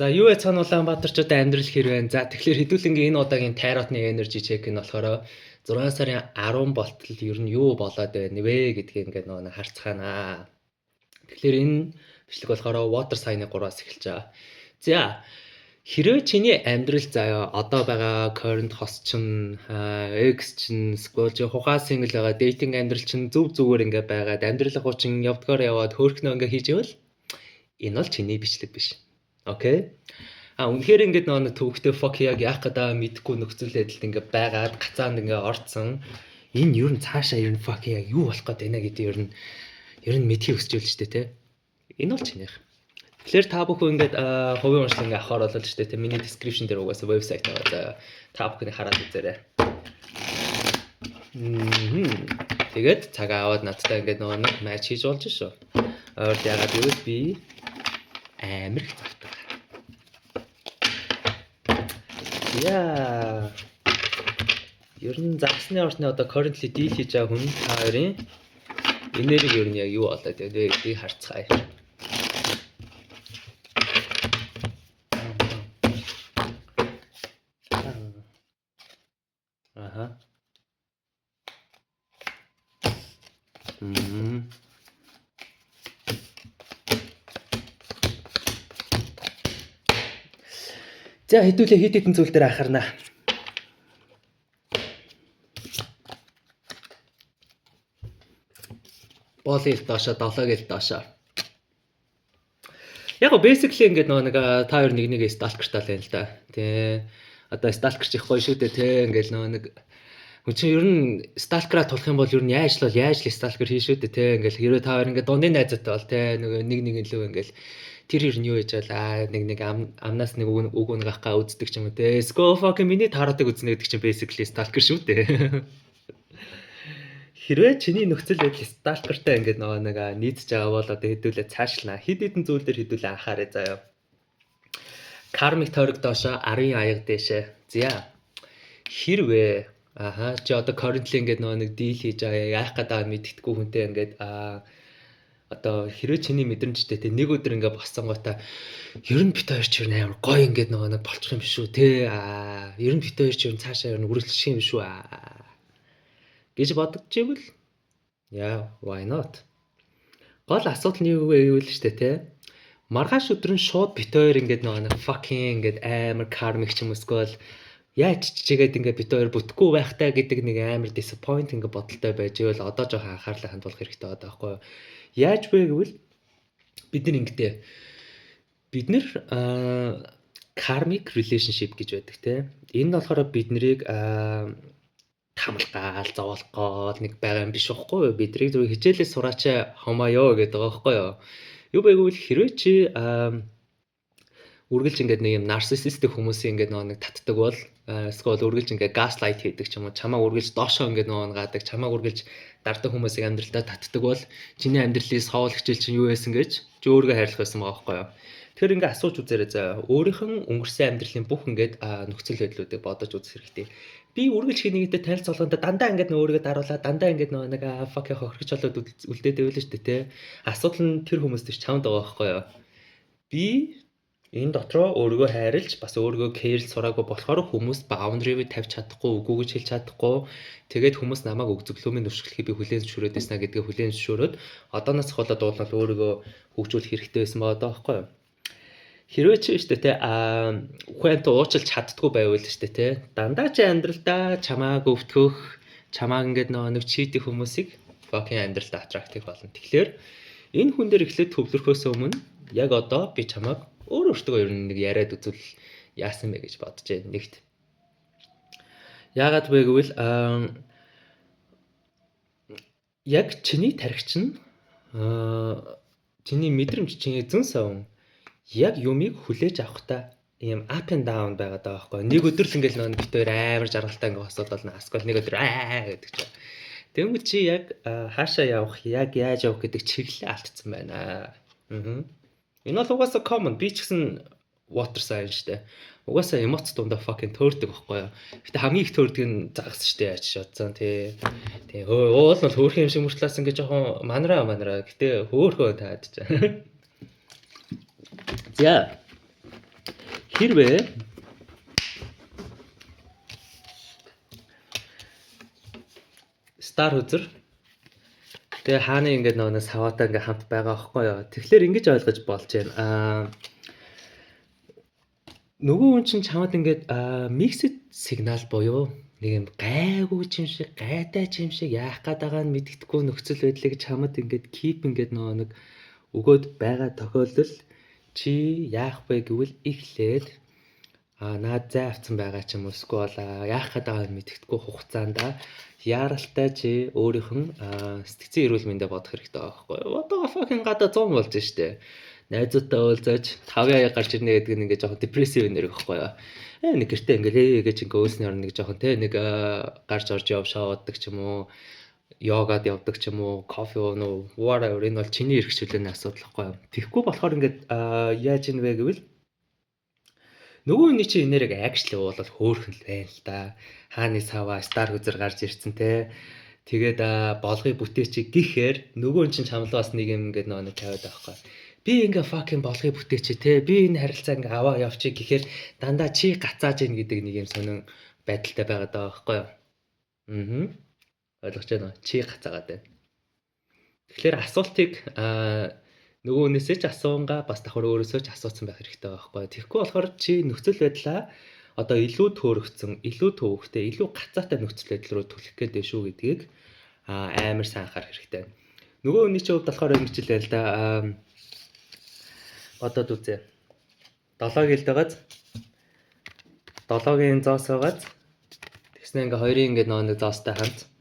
За юу вэ цаана Улаанбаатарчууд амьдрал хэр байна? За тэгэхээр хэдүүлэнгийн энэ удаагийн Tarot-ны energy check нь болохоор 6 сарын 10 болтол ер нь юу болоод байна вэ гэдгийг ингээд нөгөө харцгаанаа. Тэгэхээр энэ бичлэг болохоор water sign-ы 3-аас эхэлж байгаа. За хэрвээ чиний амьдрал заяа одоо байгаа current host чинь ex чинь сквол хухаа single байгаа dating амьдрал чинь зөв зүгээр ингээд байгаад амьдрал хуучин явдгаар яваад хөөрхнөө ингээд хийж ивэл энэ бол чиний бичлэг биш. Окей. Үнэхээр ингээд нэг төвхтэй fuck яг яах гэдэг мэдэхгүй нөхцөл байдалд ингээд байгаад гацаанд ингээд орцсон. Энэ юу н цаашаа ер нь fuck яг юу болох гээд байна гэдэг ер нь мэдхийг хүсэж байлж штэ тэ. Энэ бол чинийх. Тэгэхээр та бүхэн ингээд хувийн уншлаг ингээд авахаар болол штэ тэ. Миний description дээр угаасаа вебсайт байгаа. Та бүхэн хараад үзээрэй. Тэгээд цагаа аваад надтай ингээд нэг матч хийж болж шүү. Ойрт ягаад гэвэл би амар их завтаа. Яа. Ер нь загсны орчны одоо currently deal хийж байгаа хүн та хоёрын энерги ер нь яг юу болоод байна вэ гэдгийг харцгаая. Аха. За хэдүүлээ хэд хэдэн зүйл дээр анхаарна. Болыг доошоо 7-г доошоо. Яг basically ингээд нэг та хоёр нэг stalker тал байна л да. Тэ одоо stalker чих гоё шүү дээ тэ ингээд нэг хүн чинь ер нь stalker-а тулах юм бол ер нь яаж л stalker хийн шүү дээ тэ ингээд хэрвээ та хоёр ингээд дундын найзаатай бол тэ нэг лөө ингээд тэр ер нь юу хийж байлаа нэг амнаас нэг үг гахгаа үздэг ч юм уу те sco fucking миний тарадаг үзнэ гэдэг чинь basically stalker шүү дээ. Хэрвээ чиний нөхцөл байдал stalkerтай ингээд нэг нийцж байгаа бол одоо хэдүүлээ цаашлаа. Хэд хэдэн зүйл дээр хэдүүлээ анхаарай заяа. Karmic тойрог доошоо арын аяг дээшээ. За хэрвээ чи одоо currently ингээд нэг deal хийж байгаа яах гэдэг мэддэхгүй хүнтэй ингээд одоо хэрвээ чиний мэдрэмжтэй те нэг өдөр ингээ болсон гота ер нь бит хоёр ч амар гоё ингээд нэг болчих юм биш үү те ер нь бит хоёр ч цаашаа ер нь үргэлжлэх юм биш үү гэж бодож ивэл яа why not гол асуудал нь юу вэ гэвэл штэ те маргааш өдөр нь шууд бит хоёр ингээд нэг fucking ингээд амар karmic ч юм уусгүй яаж чигээд ингээ бит хоёр бүтггүй байхтай гэдэг нэг амар disappoint ингээ бодолтой байж ивэл одоо жоохон анхаарлаа хандуулах хэрэгтэй байгаа байхгүй юу. Яаж вэ гэвэл бид нар karmic relationship гэж байдаг те. Энэ нь болохоор бид нарыг тамалгаал зовоолгоол нэг байгаа юм биш байхгүй юу. Бидрийг зөв хичээлээс сураач хомоё гэдэг байгаа байхгүй юу. Юу вэ гэвэл хэрвээ чи үргэлж ингээд нэг юм нарциссистик хүмүүсийн ингээд нэг татдаг бол эсвэл үргэлж ингээд gaslight хийдэг ч юм уу чамаа үргэлж доошоо ингээд гаадаг чамаа үргэлж дардаг хүмүүсийн амьдралдаа татдаг бол чиний амьдралын соол хичээл чинь юу байсан гэж чи өөрийгөө хайрлах байсан байгаа байхгүй юу. Тэгэхээр ингээд асууж үзээрэй заа. Өөрийнх нь өнгөрсөн амьдралын бүх ингээд нөхцөл байдлуудыг бодож үзэх хэрэгтэй. Би үргэлж хийнийгтэй танилцуулганд дандаа ингээд өөрийгөө даруулаад дандаа ингээд нэг fuck хохирч болоод үлдээд байвал шүү дээ те. Асуудал нь тэр хүмүүст ч чамд байгаа байхгүй юу. Би энэ дотроо өөрийгөө хайрлж бас өөрийгөө кэрлж сураагүй болохоор хүмүүс boundary тавьж чадахгүй үгүй гэж хэлж чадахгүй тэгээд хүмүүс намайг өгзөглөөмийн өвшөглөхийг би хүлээн зөвшөөрөөд байснаа гэдгээ хүлээн зөвшөөрөөд одооноос хойш дуулаад өөрийгөө хөгжүүлэх хэрэгтэй байсан байгаа байхгүй юу. Хэрвээ чи штэ те ухаантай уучлж чаддгүй байвал штэ те дандаа чи амьдралдаа чамааг өвтгөх чамааг ингээд нэг чийдэх хүмүүсийг fucking амьдралдаа attractive болно. Тэгэхээр энэ хүн дээр эхлээд төвлөрөхөөс өмнө яг одоо би чамааг өөртөө ер нь нэг яриад үзвэл яасан бэ гэж бодож байна нэгт. Яагаад вэ гэвэл яг чиний тархич нь чиний мэдрэмж чиний зэн совн яг юмыг хүлээж авахта ийм up and down байгаад байгаа байхгүй. Нэг өдөр л ингээл нэг бит хоёр амар жаргалтай ингээ хосоод болно. Асгал нэг өдөр гэдэг чинь. Тэгвэл чи яг хаашаа явах, яг яаж явах гэдэг чиглэлээ алдсан байна. Энэ бол угаасаа common. Би ч гэсэн water sign штэ. Угаасаа эмоц дундаа fucking төөрдөг байхгүй юу. Гэтэ хамгийн их төөрдөг нь загас штэ яаж шатсан тий. Тий уул нь хөөрхөн юм шиг мөртлээс ингээ жоохон манараа. Гэтэ хөөрхөө таадж. За. Хэрвээ Star үзэр тэгээ хааны ингээд нөгөө саваатай ингээд хамт байгаа байхгүй юу. Тэгэхээр ингэж ойлгож болж байна. Нөгөө хүн чинь чамд ингээд mixed signal буюу нэг юм гайгүй юм шиг, гайтай юм шиг яах гээд байгаа нь мэддэхгүй нөхцөл байдлыг чамд ингээд keep ингээд нөгөө нэг өгөөд байгаа тохиолдол чи яах вэ гэвэл эхлээд наад зай авсан байгаа ч юм уу эсвэл яах гээд байгааг мэддэхгүй хугацаанд яаралтай чи өөрийнх нь сэтгцэн эрүүл мэндэ бодох хэрэгтэй байгаа байхгүй юу? Одоо fucking гадаа 100 болж штэ. Найзуудтай уулзаж 5 гарч ирнэ гэдэг нь ингээд жоохон депрессив нэр гэхгүй юу? Нэг гэртээ ингээд гэж ингээд өөсний орн нэг жоохон нэг гарч орж яв шоуддаг ч юм уу, йогад явдаг ч юм уу, кофе ууна уу, whatever энэ бол чиний эрхчлөөний асуудал байхгүй юу? Тэгэхгүй болохоор ингээд яаж ийн вэ гэвэл нөгөө хүний чинь энерги actually бол хөөхөн л байна л да. Хааны сава Star үзэр гарч ирсэн те. Тэгээд болгоё бүтээч гэхээр нөгөө чинь чамлаас нэг юм ингээд нэг тавиад байхгүй. Би ингээ fucking болгоё бүтээч те. Би энэ харилцаа ингээ аваа явчих гэхээр дандаа чи гацааж ийн гэдэг нэг юм сонин байдалтай байгаад байгаа байхгүй юу? Ойлгож байна уу? Чи гацаагаад байна. Тэгэхээр асуултыг нөгөө хүнээсээ ч асуунгаа бас давхар өөрөөсөө ч асуусан байх хэрэгтэй байхгүй. Тэгэхгүй болохоор чи нөхцөл байдлаа одоо илүү төөрөгцөн, илүү төвөгтэй, илүү гацаатай нөхцөл байдал руу түлхэх гэдэг шүү гэдгийг амар сайн анхаарах хэрэгтэй. Нөгөө хүний чинь хувьд болохоор ингэж л байл да. Одоо үзье. 7 гэлд байгааз 7-гийн зоос байгааз тэгснэ ингээ хоёрын ингээ нэг зоостой хамт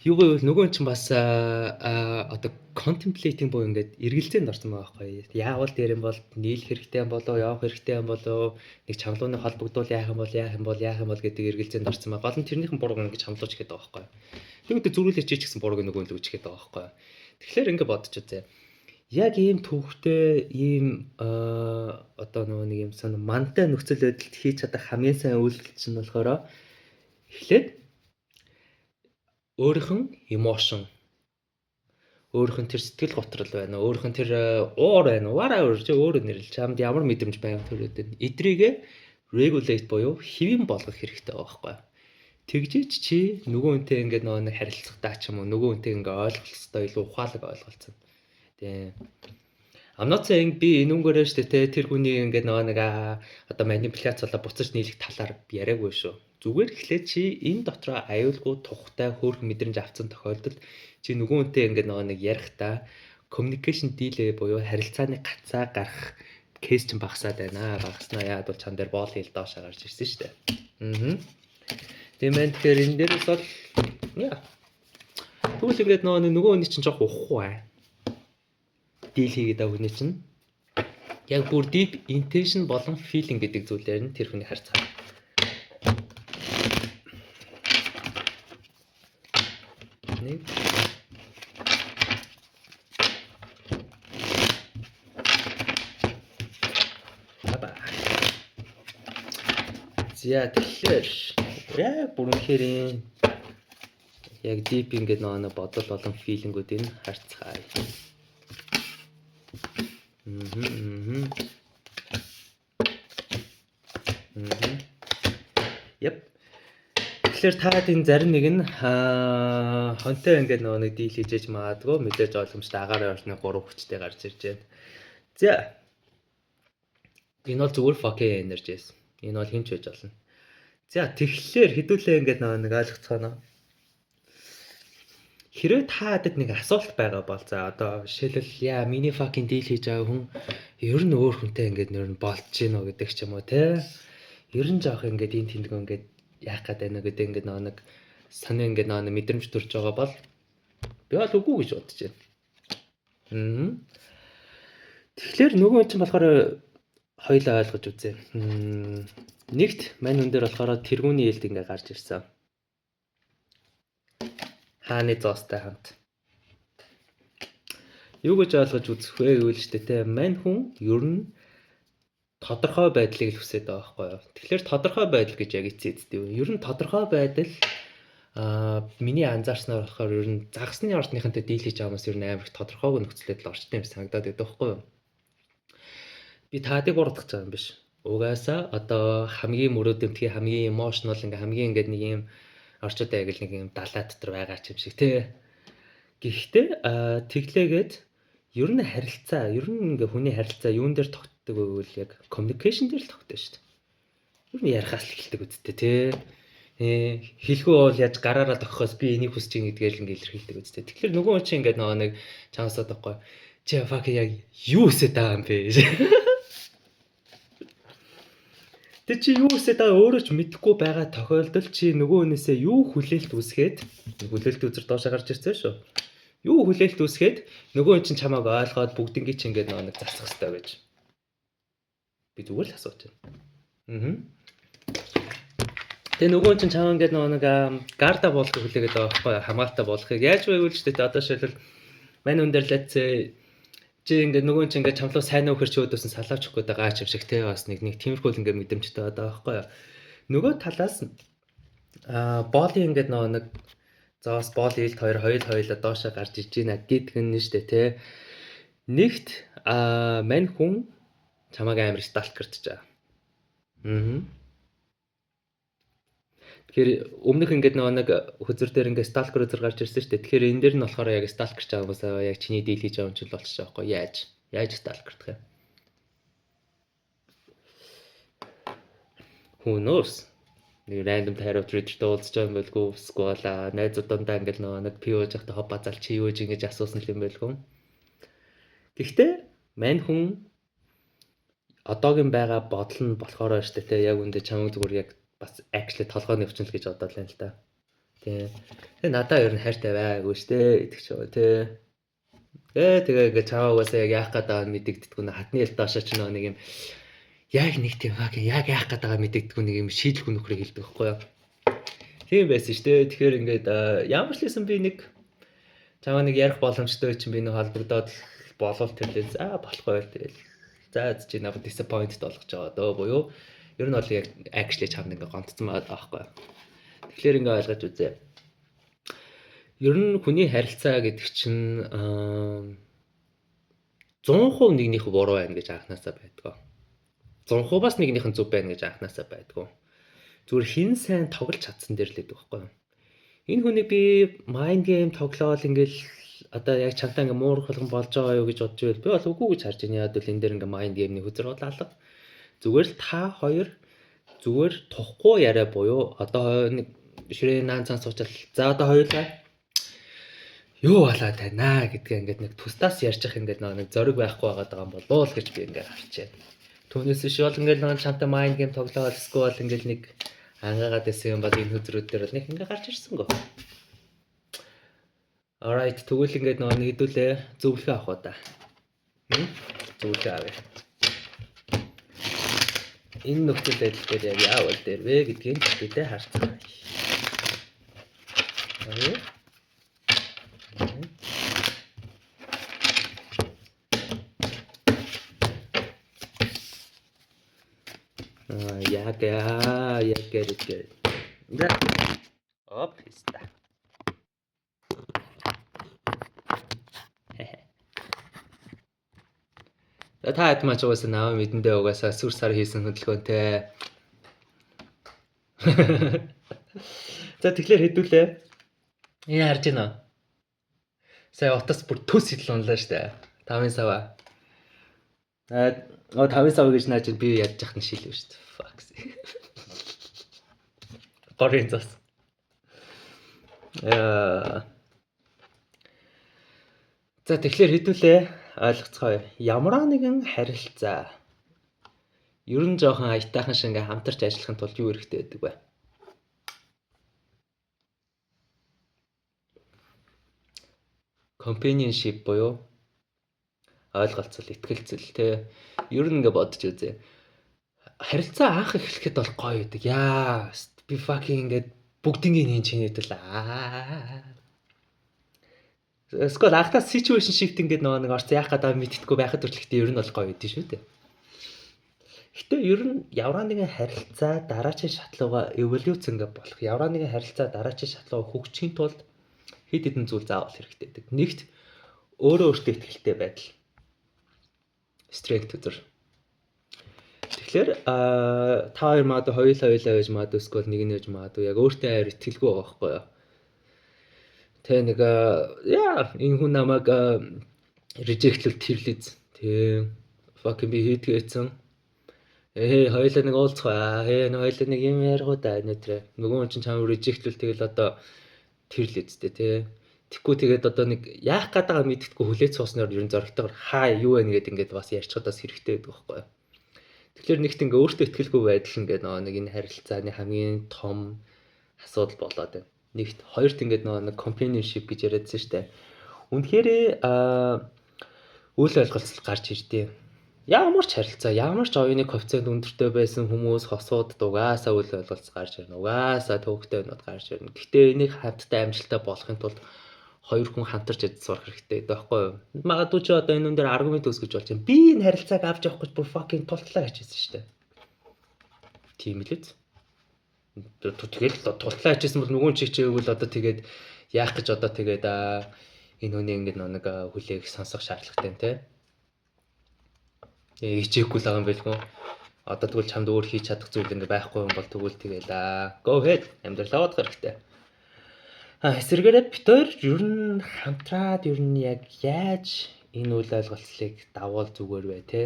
юу гэвэл нөгөө чинь бас одоо contemplating буюу ингээд эргэлзээнд орсон байгаа байхгүй. Яавал дээр юм бол нийлэх хэрэгтэй юм болоо, явах хэрэгтэй юм болоо, нэг чамлууны холбогдуул яах юм бол гэдэг эргэлзээнд орсон байгаа. Гол нь тэрнийхэн бурууг ингээд чамлууж ихэд байгаа байхгүй. Тэгвэл зүрүүлж чи ч гэсэн бурууг нөгөө л үжихэд байгаа байхгүй. Тэгэхээр ингээд бодож үзье. Яг ийм төвхтэй ийм одоо нөгөө нэг юм сан мантай нөхцөл байдалд хийж чадах хамгийн сайн үйлдэл чинь болохоор эхлээд өөрийнх нь emotion, өөрийнх нь тэр сэтгэл готрол байна, өөрийнх нь тэр уур байна, whatever чи өөрөө нэрлэж чамд ямар мэдрэмж байв төрөөд эдрийгээ regulate буюу хэвэн болгох хэрэгтэй байгаа байхгүй. Тэгжиж чи нөгөө хүнтэй ингээд нэг харилцахдаа ч юм уу нөгөө хүнтэй ингээд ойлголцтой илүү ухаалаг ойлголцсон. Тэ. I'm not saying би энүүгээрээ штэ тэр хүний ингээд нэг одоо манипуляцлаа буцаж нийлэх талаар яриаггүй шүү. Зүгээр эхлээд чи энэ дотроо аюулгүй тухтай хөөрхөн мэдрэмж авсан тохиолдолд чи нөгөө хүнтэй ингээд нэг ярихдаа communication delay буюу харилцааны гацаа гарах кейс ч багасаад байна. Багаснаа яад бол чам дээр боол хил доошоо гарч ирсэн шүү дээ. Тийм байна. Тэгэхээр энэ дээрээс бол тэгвэл ингээд нөгөө хүний чинь жоох ухахгүй. Дийл хийгээд байгаа хүний чинь яг бүр deep intention болон feeling гэдэг зүйлээр нь тэр хүний харьцаа. Нэг зя тэгэхээр яг бүрэнхээр яг deep ингээд нэг бодол болон feeling-уудыг харьцгаая. Yep. Тэгэхээр та энэ зарим нэг нь хонтой ингээд нэг дийл хийж магадгүй мэдээж ойлгомжтой агаараа орчны 3 хүчтэй гарч ирж байна. За. Энэ бол зүгээр fucking energies. Энэ бол хинч байж болно. За тэгэхээр хэдүүлээ ингээд нэг ойлгоцгоно. Хэрвээ та хэд нэг асуулт байгаа бол за одоо жишээлбэл миний fucking дийл хийж байгаа хүн ер нь өөр хүнтэй ингээд нөр нь болж гинөө гэдэг ч юм уу те. Ер нь жоох ингээд энэ тэмдэг ингээд яах гээд байна гэдэг ингээд нэг санаа ингээд нэг мэдрэмж төрж байгаа бол би бол үгүй гэж бодож байна. Тэгэхээр нөгөө чинь болохоор хоёлаа ойлгож үзье. Нэгт мань хүн дээр болохоор тэргүүний ээлд ингээд гарч ирсэн. Хааны зоостой хамт. Юу гэж ойлгож үзэх вэ гэвэл шүү дээ те. Мань хүн ер нь тодорхой байдлыг л хүсэж байгаа байхгүй юу. Тэгэхээр тодорхой байдал гэж яг эцээдтэй юу. Ер нь тодорхой байдал миний анзаарснаар болохоор ер нь загсны орчныхантай дийлж байгаа хүмүүс ер нь амар их тодорхойг нөхцөл байдал орчтой юм санагдаад байдаг байхгүй юу. Би таадыг урдах гэж байгаа юм биш. Угаасаа одоо хамгийн мөрөөдөлтгий хамгийн emotional ингээ хамгийн ингээд нэг юм орчуудаа яг л нэг юм далай дотор байгаа ч юм шиг тий. Гэхдээ тэглээгээд ер нь харилцаа, ер нь ингээ хүний харилцаа юун дээр тогтдог вэ гэвэл яг communication дээр л тогтдог шүү дээ. Ер нь ярихаас л эхэлдэг үсттэй тий. Хэлэхүү бол яаж гараараа тоххоос би энийг хүсэж ин гэдгээр л ингээ илэрхийлдэг үсттэй. Тэгэхээр нөгөө хүн чинь ингээ нөгөө нэг чамсаад байхгүй. Чи fuck яг юу өсөд байгаа юм бэ? Тэг чи юу өсөд байгаа өөрөө ч мэдэхгүй байгаа тохиолдолд чи нөгөө хүнээсээ юу хүлээлт үүсгээд хүлээлт үзэр доошоо гарч ирсэн шүү. Юу хүлээлт үүсгээд нөгөө хүн чинь чамааг ойлгоод бүгднийг чи ингээ нөгөө нэг засах хэрэгтэй гэж. Би зүгээр л асууж байна. Тэгээ нөгөө чинь чамаа ингээд нэг гарда болохыг хүлээгээд байгаа байхгүй хамгаалалтаа болохыг яаж вэ гэвэл ч гэдэг одоо шилбэл мань хүн дээр лэцээ чи ингээд нөгөө чинь ингээд чамлуу сайн уу хэр ч өөдөөс нь салаавчих гээд байгаа ч юм шиг те бас нэг тиймэрхүү ингээд мэдрэмжтэй байгаа байхгүй нөгөө талаас боолын ингээд нэг зоос боол илт хоёулаа доошоо гарч иж гинэ гэдэг нь штэ те нэгт мань хүн чамааг амар сталкердж байгаа. Тэгэхээр өмнөх ингээд нэг хөзөр дээр ингээд сталкер үзэр гарч ирсэн шүү дээ. Тэгэхээр энэ дээр нь болохоор яг сталкер ч байгаа юмсаа яг чиний дийл хийж байгаа юм чил болчих жоохгүй. Яаж сталкердах юм? Who knows? Нэг random tarot reader дуулж байгаа юм байлгүй. Скола найзуудаа ингээд нэг пио жахта хоп базаал чи юу гэж асуусан юм байлгүй. Гэхдээ мань хүн одоогийн байгаа бодол нь болохоор шүү дээ. Яг үндэ чамд зүгээр яг бас actually толгой нэвчнэл гэж бодоод байна л да. Тэгээ надаа ер нь хайртай байгаагүй штэ идэх ч байгаа тий. Тэгээ ингээ чаваагаас яг яах гээд байгааг мэдэгдэдгүй нэ хатны л доошоо ч нэг юм яг нэг тийм яг яах гээд байгааг мэдэгдэдгүй нэг юм шийдлгүй нөхрийг хэлдэг байхгүй юу. Тийм байсан штэ. Тэгэхээр ингээд ямар ч лсэн би нэг чаваа нэг ярих боломжтой чинь би нэг холбогдоод болов тэрлээ. За болохгүй л тэгэл. За чи надад disappointed болгож байгаа дөө буюу ер нь бол яг actually чамд ингээ гонцсон байгаа байхгүй. Тэгэхээр ингээ ойлгож үзье. Ер нь хүний харилцаа гэдэг чинь 100% нэгнийх буруу байна гэж анханасаа байдгаа. 100% бас нэгнийх нь зөв байна гэж анханасаа байдгаа. Зүгээр хин сайн тоглож чадсан дээр л гэдэг байхгүй. Энэ хүнийг би mind game тоглоод ингээл одоо яг чамтай ингээ муурах болгон болж байгаа юу гэж бодож байвал би бол үгүй гэж харж байна. Яг л энэ дээр ингээ mind game-ний хүзэр бодлоо. Зүгээр л та хоёр зүгээр тухгүй яриа буюу одоо нэг ширээ наан цан суучаал за одоо хоёулаа юу болоод байна гэдгээ ингээд нэг тустаас ярьж ах ингээд нэг зориг байхгүй байгаа юм болов уу гэж би ингээд харчаад. Түүнээс биш бол ингээд нэг чамтай mind game тоглоод эсвэл ингээд нэг ангаагаад байсан юм бол энэ хөдрүүд дээр бол нэг ингээд гарч ирсэн гоо. Alright тэгвэл ингээд нэг хэдүүлээ зөвлөгөө авах уу да. Зөвлөгөө авъя. Энэ нөхцөл байдал дээр яг яавал дээр вэ гэдгийг бидээ харцгаая. Яг get. Да. Оп, иста. Та хэд мач угаасаа наваа мэдэндээ угаасаа сүр сар хийсэн хөдөлгөөнтэй. За тэгэхээр хэдүүлээ. Энэ харж байна уу? Сая утас бүр төс идэл унлаа штэ. 5 сава. 5 сава гэж нааж би ядж яхад нь шилвэ штэ. Fuck. Горинцос. За тэгэхээр хэдүүлээ. Ойлгоцгоё. Ямар нэгэн харилцаа ер нь жоохон аятайхан шиг ингээм хамтарч ажиллахын тулд юу хэрэгтэй байдаг вэ? Companionship буюу ойлголцол, итгэлцэл те. Ер нь ингээ бодож үзье. Харилцаа анх эхлэхэд бол гоё байдаг. Яа, би fucking ингээд бүгднийг чинээдэл Эсвэл анхтаа situation shift ингээд нэг орц яах гэдэг мэдтдэггүй байхад хүртэл ер нь бол гоё байдэн шүү дээ. Гэтэ ер нь ямар нэгэн харилцаа дараачийн шатлууга эволюц ингээ болох. Ямар нэгэн харилцаа дараачийн шатлууга хөгжихийн тулд хэд хэдэн зүйл заавал хэрэгтэй байдаг. Нэгт өөртөө итгэлтэй байдал. Strength үзэр. Тэгэхээр та хоёр магадгүй хоёулаа байж магадгүй эсвэл нэг нь байж магадгүй яг өөртөө хайр итгэлгүй байгаа байхгүй юу. Тэ нэг энэ хүн намайг rejectlэл тэрлэз. Тэ fucking би хийдгээсэн. Хоёулаа нэг уулзгаа. Нэг хоёулаа нэг юм ярих удаа өнөдрөө. Нөгөө хүн чинь чамд rejectlэл тэгэл одоо тэрлэзтэй тэ. Тэггүй тэгээд одоо нэг яах гээд байгаа мэддэхгүй хүлээц сууснаар ер нь зөрөгтэйгээр хаа юу вэ гэдэг ингээд бас ярьчихад бас хэрэгтэй байдаг байхгүй юу. Тэгэхээр нэгт ингээ өөртөө итгэлгүй байдал ингээд нэг энэ харилцааны хамгийн том асуудал болоод байна. Нэгт хоёрт ингээд нэг companionship гэж яриадсан шүү дээ. Үнэхээр үйл ойлголцол гарч ирдээ. Ямар ч харилцаа, ямар ч оюуны коэффициент өндөртэй байсан хүмүүс хосууд дугаасаа үйл ойлголцол гарч ирнэ. Угаасаа төвөгтэй өнөд гарч ирнэ. Гэхдээ энийг хамтдаа амжилттай болохын тулд хоёр хүн хамтарч ядж сурах хэрэгтэй байхгүй юу? Магадгүй ч одоо энэ дээр аргумент үүсгэж болж байна. Би энэ харилцааг авч явах гэж бүр fucking тултлаа хийжсэн шүү дээ. Тийм л үз. Тэгэл тултлаа хийжсэн бол нөгөө чичээвэл одоо тэгээд яах гэж одоо тэгээд энэ хүний ингэ нэг хүлээх сонсох шаардлагатай те. Хичээхгүй л байгаа юм байлгүй. Одоо тэгвэл чамд өөр хийж чадах зүйл ингэ байхгүй юм бол тэгвэл тэгээд go ahead амьдралаа бодох хэрэгтэй. Эсвэргээрээ бид хоёр ер нь хамтраад ер нь яг яаж энэ үйл ойлголцлыг давуул зүгээр бай те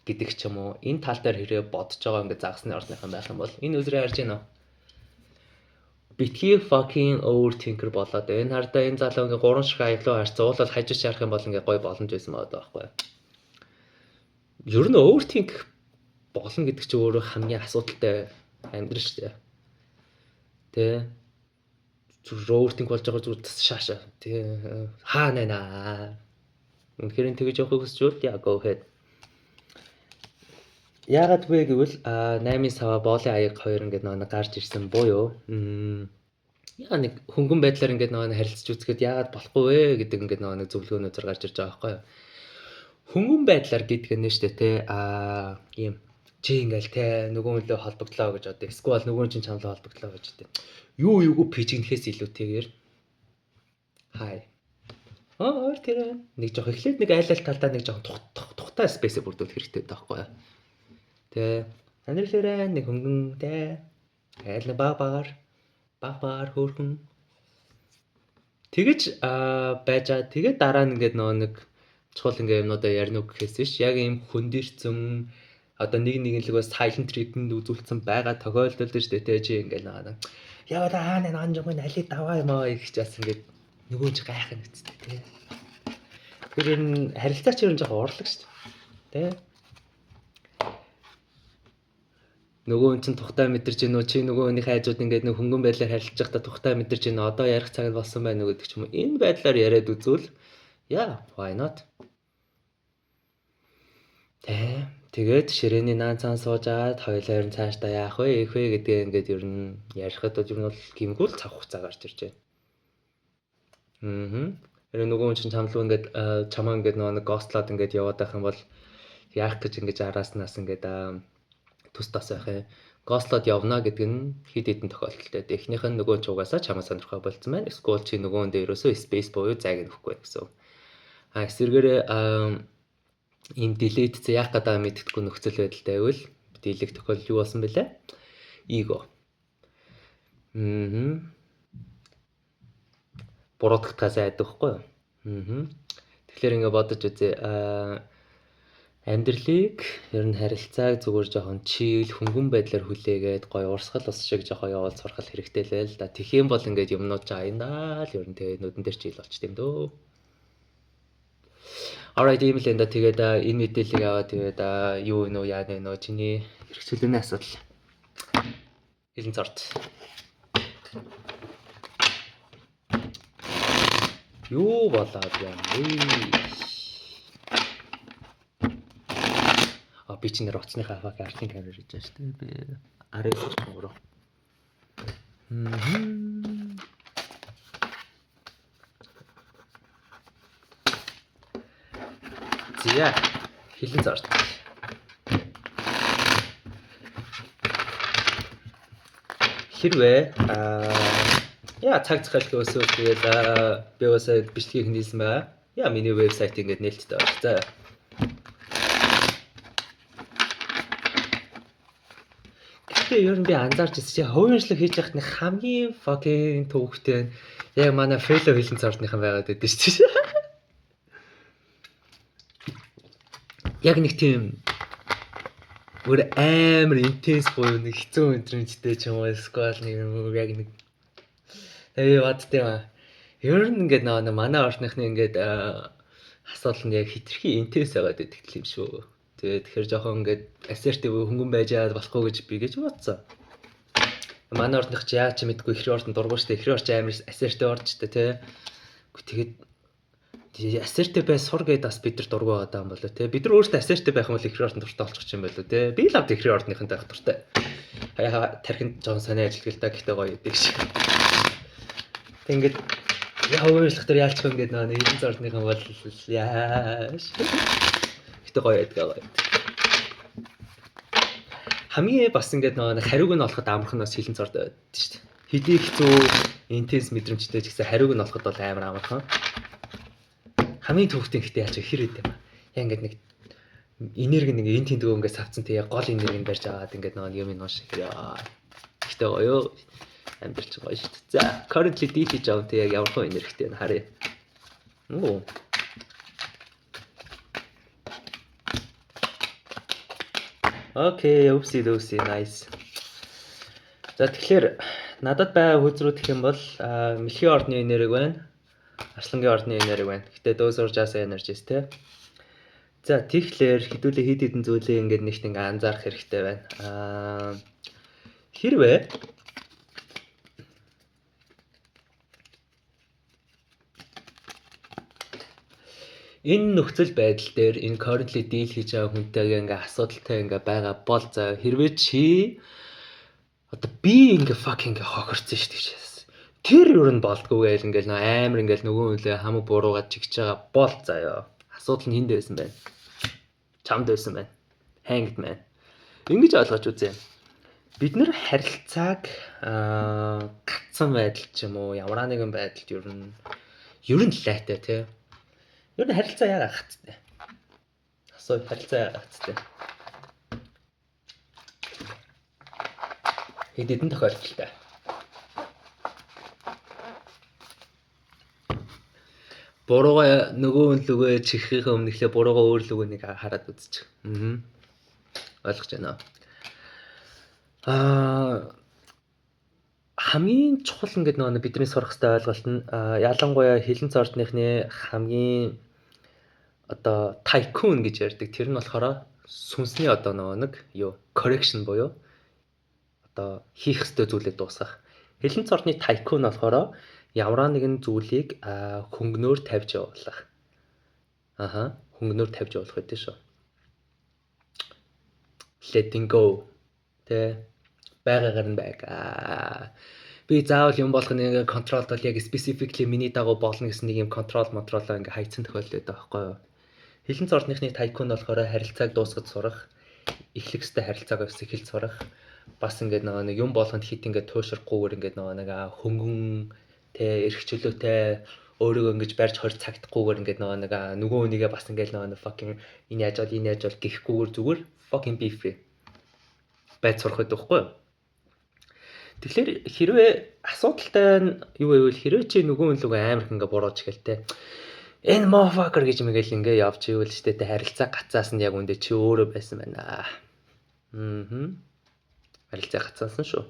гэдэг ч юм уу энэ тал дээр хэрэг бодож байгаа ингээд загсны орныхан байх юм бол энэ үзрээ харж байна уу? Битгий fucking overthinker болоод энэ хардаа энэ залуу ингээд 3 шиг аяглуу харц уулал хажиж шарах юм бол ингээд гой боломж байсан байгаа байхгүй. Ер нь overthink болно гэдэг чинь өөрөө хамгийн асуудалтай амьдрал шүү дээ. Тэ overthink болж байгаа зүгээр шаашаа. Тэ хаа нэнаа. Үнэхээр тэгэж явахыг хүсэж бол яа go ahead. Яагаад вэ гэвэл 8-ын сава боолын аяг 2 ингээд нэг гарч ирсэн буюу яа нэг хөнгөн байдлаар ингээд нэг харилцаж үзэхэд яагаад болохгүй вэ гэдэг ингээд нэг зөвлөгөөнүүд гарч ирж байгаа байхгүй юу. Хөнгөн байдлаар гэдэг нь шүү дээ те ийм чи ингээл те нөгөө хүн лөө холбогдлоо гэж одоо эсвэл нөгөө чинь чамлаа холбогдлоо гэж те юу юугүй пижигнэхээс илүүтэйгээр хай өөр тэр нэг жоох эхлээд нэг айл талдаа нэг жоох тухтай спейс бүрдүүл хэрэгтэй таахгүй юу. Тэ анирхлаараа нэг хөнгөн тэ айл багаар хөөрхөн тэгэж байжаа тэгээд дараа нь ингээд нэг чухал ингээ юмнуудаа ярина уу гэхээс биш яг ийм хөндөрцөн одоо нэгнээс silent treatment үзүүлсэн байгаа тохиолдолд шүү дээ чи ингээл нэг яваад нэг анжгүй алид даваа юм аа гэж бас ингээд нөгөө ч гайхах нэцтэй тий. Тэр энэ харилцаа ч ер нь жоохон урлаг шүү дээ тий. Нөгөө чинь тухтай мэдэрч гинөө чи нөгөөний хайжууд ингээд нэг хөнгөн байдлаар харилцаж байхдаа тухтай мэдэрч гинөө одоо ярих цаг нь болсон байна уу гэдэг ч юм уу энэ байдлаар яриад үзвэл why not. Тэгээд ширээний наан цаан суужгаад хоёулаа нь цаашдаа яах вэ их вэ гэдгээ ингээд ер нь ярихад бол ер нь бол гимгүүл цаг хугацаа гарч ирж байна. Тэр нөгөө чинь чамлуу ингээд чамаа ингээд нэг гостлоод ингээд яваад байх юм бол яах гэж ингэж арааснаас ингээд тус тас байх юм. Гостлоод явна гэдэг нь хэд хэдэн тохиолдолтой. Эхнийх нь нөгөө чугаасаа чамаа сонирхоо болцсон байна. Эсвэл чи нөгөөнд ерөөсөө space буюу зайг нөхгүй гэсэн. Эсвэргээрээ ийм delete яах гэдэг мэддэхгүй нөхцөл байдалтай байвал delete тохиолдол юу болсон бэлээ? Ego. Буруудахтаас айдаг хгүй юу? Тэгэхээр ингэ бодож үзье. Амьдралыг ер нь харилцааг зүгээр жоохон chill хөнгөн байдлаар хүлээгээд гоё урсгал ус шиг жоохон явуул сурах хэрэгтэй л байл да. Тэгэх юм бол ингээд юмнууд жааяндаа л ер нь тэгээ нүдэн дээр chill болчт юм дөө. Alright ийм л энэ тэгээд энэ мэдээллийг аваад тэгээд юу вэ нөө яа нэ чиний хэрэгцүүлэний асуудал. Хэлэн цорт. Юу болоод юм бэ? Би чинь нэр уцсныхаа хаваа артын камер хийж байгаа шүү дээ. Би арай ч мөрөө. Зя хэлэн цаарт. Хэрвээ яа цаг захиалгын өсөөл тэгээд би уусаа бичлэгийг хийсэн байгаа. Яа миний вебсайт ингээд нээлттэй байна. За тэгэхээр ер нь би анзаарч ирсэн чи хувийн хийж яхад нэг хамгийн fucking төвхтэй яг манай fellow хилэн цордныхан байгаад байдаг шүү дээ. Яг нэг тийм өөр амар intense буюу нэг хэцүү өндрөнчтэй ч юм уу сквал нэг яг нэг бадтай ба. Ер нь ингээд нэг манай орчныхны ингээд асуудал нь яг хитрхи intense байгаад байдаг юм шүү. Тэгэхээр жоохон ингээд assertive хөнгөн байжаад болохгүй гэж би гэж бодсон. Манай ордных ч яа ч мэдгүй ихрийн ордон дургуй штэ. Ихрийн орч амар assertive орчтой тий. Тэгээд assertive бай сур гэдээ бас бид нар дургуй байгаа юм болоо тий. Бид нар өөрсдөө assertive байх юм бол ихрийн ордон дуртай болчих юм байлоо тий. Би л авд ихрийн ордныхантай байх дуртай. Хаяа тархинд жоохон сонио ажилтгал та гэхдээ гоё идэг шиг. Ингээд яа өөрчлөх төр яалчих юм гээд нэг хилэн цордныхан бол яаш. Гоё байдаг. Хамгийн бас ингээд нэг хариуг нь олоход амархан бас хилэн цорд байдаг шүү дээ. Хэдий хэцүү интенс мэдрэмжтэй ч гэсэн хариуг нь олоход бол амар амархан. Хамгийн төвхтэй ихтэй яаж хэр идэв юм. Яа ингээд нэг энерги нэг эн тэндэг ингээд савцсан тэгээ гол энерги барьж аваад ингээд нэг юм нууш яа. Ихтэй гоё амьдэрч гоё шүү дээ. За, currently deal хийж байгаа тэг яг ямар хөө энергитэй нь харъя. Оо. Окей, oopsie nice. За тэгэхээр надад байгаа хөөзрүүд гэх юм бол мэлхийн ордны энерги байна. Арслангийн ордны энерги байна. Гэтэ those are just energies те. За тэгэхээр хэдүүлээ хэд хэдэн зүйлээ ингээд нэгт ингээ анзаарах хэрэгтэй байна. Хэрвээ энэ нөхцөл байдал дээр энэ currently deal хийж байгаа хүнтэйгээ ингээ асуудалтай ингээ байгаа бол за хэрвээ чи одоо би ингээ fucking ингээ хохирцсон шүү дээ. Тэр юу н болдгоо гээл ингээл амар ингээл нөгөө хүнлээ хамаг буруугаад чигч байгаа бол заяа. Асуудал нь хэнд байсан байна? Чамд байсан байна. Hanged man. Ингэж ойлгож үзье. Бид нэр харилцааг гацсан байдал ч юм уу ямар нэгэн байдалд ер нь лайтай тий. Ер нь харилцаа яагаад гацтай? Асуу харилцаа яагаад гацтай? Хэд хэдэн тохиолдолтой. Бурууга нөгөө лүгээ чихрийн өмнөхлөө бурууга өөр лүгээ нэг хараад үзчих. Ойлгож байна. Хамгийн чухал ингээд нөгөө бидний сурах хэрэгтэй ойлголт нь ялангуяа хилэн цордныхны хамгийн одоо tycoon гэж ярьдаг. Тэр нь болохоор сүнсний одоо нөгөө нэг юу correction буюу одоо хийх ёстой зүйлээ дуусгах. Хилэн цордны tycoon болохоор ямар нэгэн зүйлийг хөнгөнөөр тавьж явуулах. Хөнгөнөөр тавьж явуулах гэдэг шүү. Letting go. Тэ байгаагаар нь байгаа. Би заавал юм болох нэг контролд бол яг specifically миний дагуу болно гэсэн нэг юм контрол мотролоо ингээ хайцсан тохиолдол байдаг байхгүй юу? Хилэн цордныхны tycoon болохоор харилцааг дуусгаж сурах, эхлэх ёстой харилцааг эхэлж сурах. Бас ингээ нэг юм болгонд хит ингээ туушрахгүйгээр ингээ нэг хөнгөн тэ эрх чөлөөтэй өөрийгөө ингэж барьж хорь цагдахгүйгээр ингээ нөгөө хүнийгээ бас ингээ fucking энэ яаж бол гэхгүйгээр зүгээр fucking be free байц сурах гэдэг байхгүй юу? Тэгэхээр хэрвээ асуудалтай нь юу байвал хэрвээ чи нөгөө хүн луг амар их ингээ бурууж гэлтэй энэ motherfucker гэж мэгэл ингээ явж ивэл штэ тэ харилцаа гацаас нь яг үндэ чи өөрөө байсан байна. Харилцаа гацаасан шүү.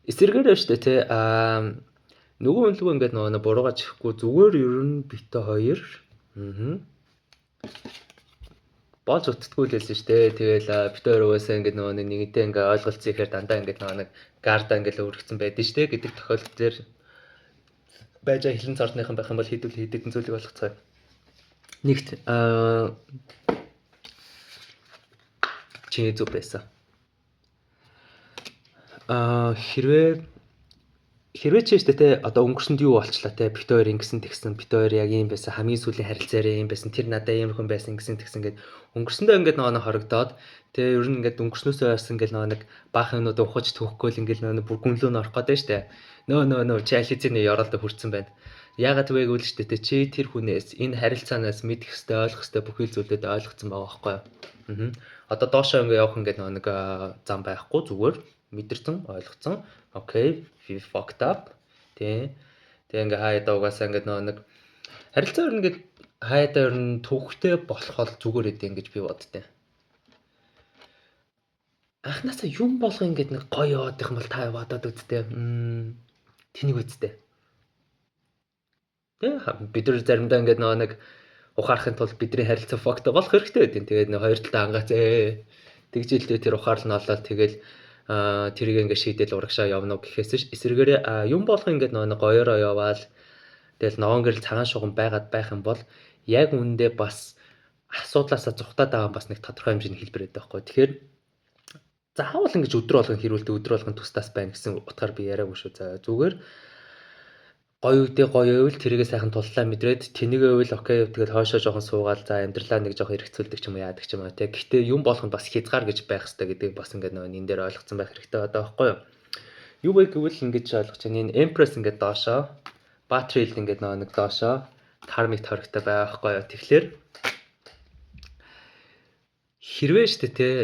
Эсэргээр штэ тэ нөгөө хүн луг ингээ нөгөө буруугаа чихгүй зүгээр ер нь битээ хоёр болж утдаггүй л хэлсэн шүү дээ. Тэгэл бит хоёр угаасаа ингээд нөгөө нэгэнтэй ингээд ойлголцсон ихээр дандаа ингээд нөгөө нэг гарда ингээд өргөцсөн байдаг шүү дээ гэдэг тохиолдол дээр байж хилэн цордныхан байх юм бол хэдэн зүйлийг болгоцгоо. Нэгт чиний зүг байсан. Хэрвээ чи штэ те одоо өнгөрсөнд юу болчлаа те бит хоёр ингэсэн тэгсэн бит хоёр яг юм байсан хамгийн сүүлийн харилцаараа юм байсан тэр надаа ийм хүн байсан гэсэн тэгсэн гээд өнгөрсөндөө ингээд нөгөө хорогдоод те ер нь ингээд өнгөрснөөсөө байсан ингээд нөгөө нэг баах юмнууд ухаж төвхгүй л ингээд нөгөө бүр гүнлөө нь орох гээд штэ нөө чи ализны яралд хүрсэн байна. Яагаад вэ гэвэл шүү дээ чи тэр хүнээс энэ харилцаанаас мэдэх хэвээр ойлгох хэвээр бүхэл зүйлүүд ойлгоцсон байгаа байхгүй юу? Одоо доошоо ингээ явах ингээ нэг зам байхгүй зүгээр мэдэрсэн ойлгоцсон. Окей, we fucked up. Тэгээ ингээ хаяада угаасаа ингээ нэг харилцаа ер нь ингээ хаяада ер нь төвхтэй болохол зүгээр эдэ ингэж би боддیں۔ Анхнаасаа юм болгоо ингээд нэг гоё яваад их юм бол та бодоод үзтээ. Тэнийг үзтээ. Бид нар заримдаа ингээд нэг ухаарахын тулд бидний харилцаа факт болох хэрэгтэй байдیں۔ Тэгээд нэг хоёр талаа ангаац тэгжилдээ тэр ухаал нь олоод тэгэл тэрийг ингээд шийдэл урагшаа явна уу гэхээс эсвэргээр юм болгоо ингээд нэг гоёороо яваал тэгэл ногоон гэрэл цагаан шугам байгаад байх юм бол яг үүндээ бас асуудлаасаа зүхтаад байгаа бас нэг тодорхой хэмжээний хэлбэр байдаг байхгүй. Тэгэхээр заавал ингэж өдрө болгон хэрүүлдэг өдрө болгон тустаас байна гэсэн утгаар би яриаггүй шүү. За зүгээр гоё үедээ гоё байвал тэрийгээ сайхан туллаа мэдрээд тэнийгээ байвал окей тэгэл хойшоо жоохон суугаал за амьдралаа нэг жоохон эргэцүүлдэг ч юм уу яадаг ч юм аа тий. Гэхдээ юм болох нь бас хязгаар гэж байх хэрэгтэй гэдгийг бас ингээд нөгөө энэ дээр ойлгоцсон байх хэрэгтэй байгаа байхгүй юу? Юу вэ гэвэл ингэж ойлгож байна. Энэ Empress ингээд доошоо Batrill ингээд нөгөө нэг доошоо кармик тохирогтой байгаа байхгүй юу? Тэгэхээр хэрвээ штэ тий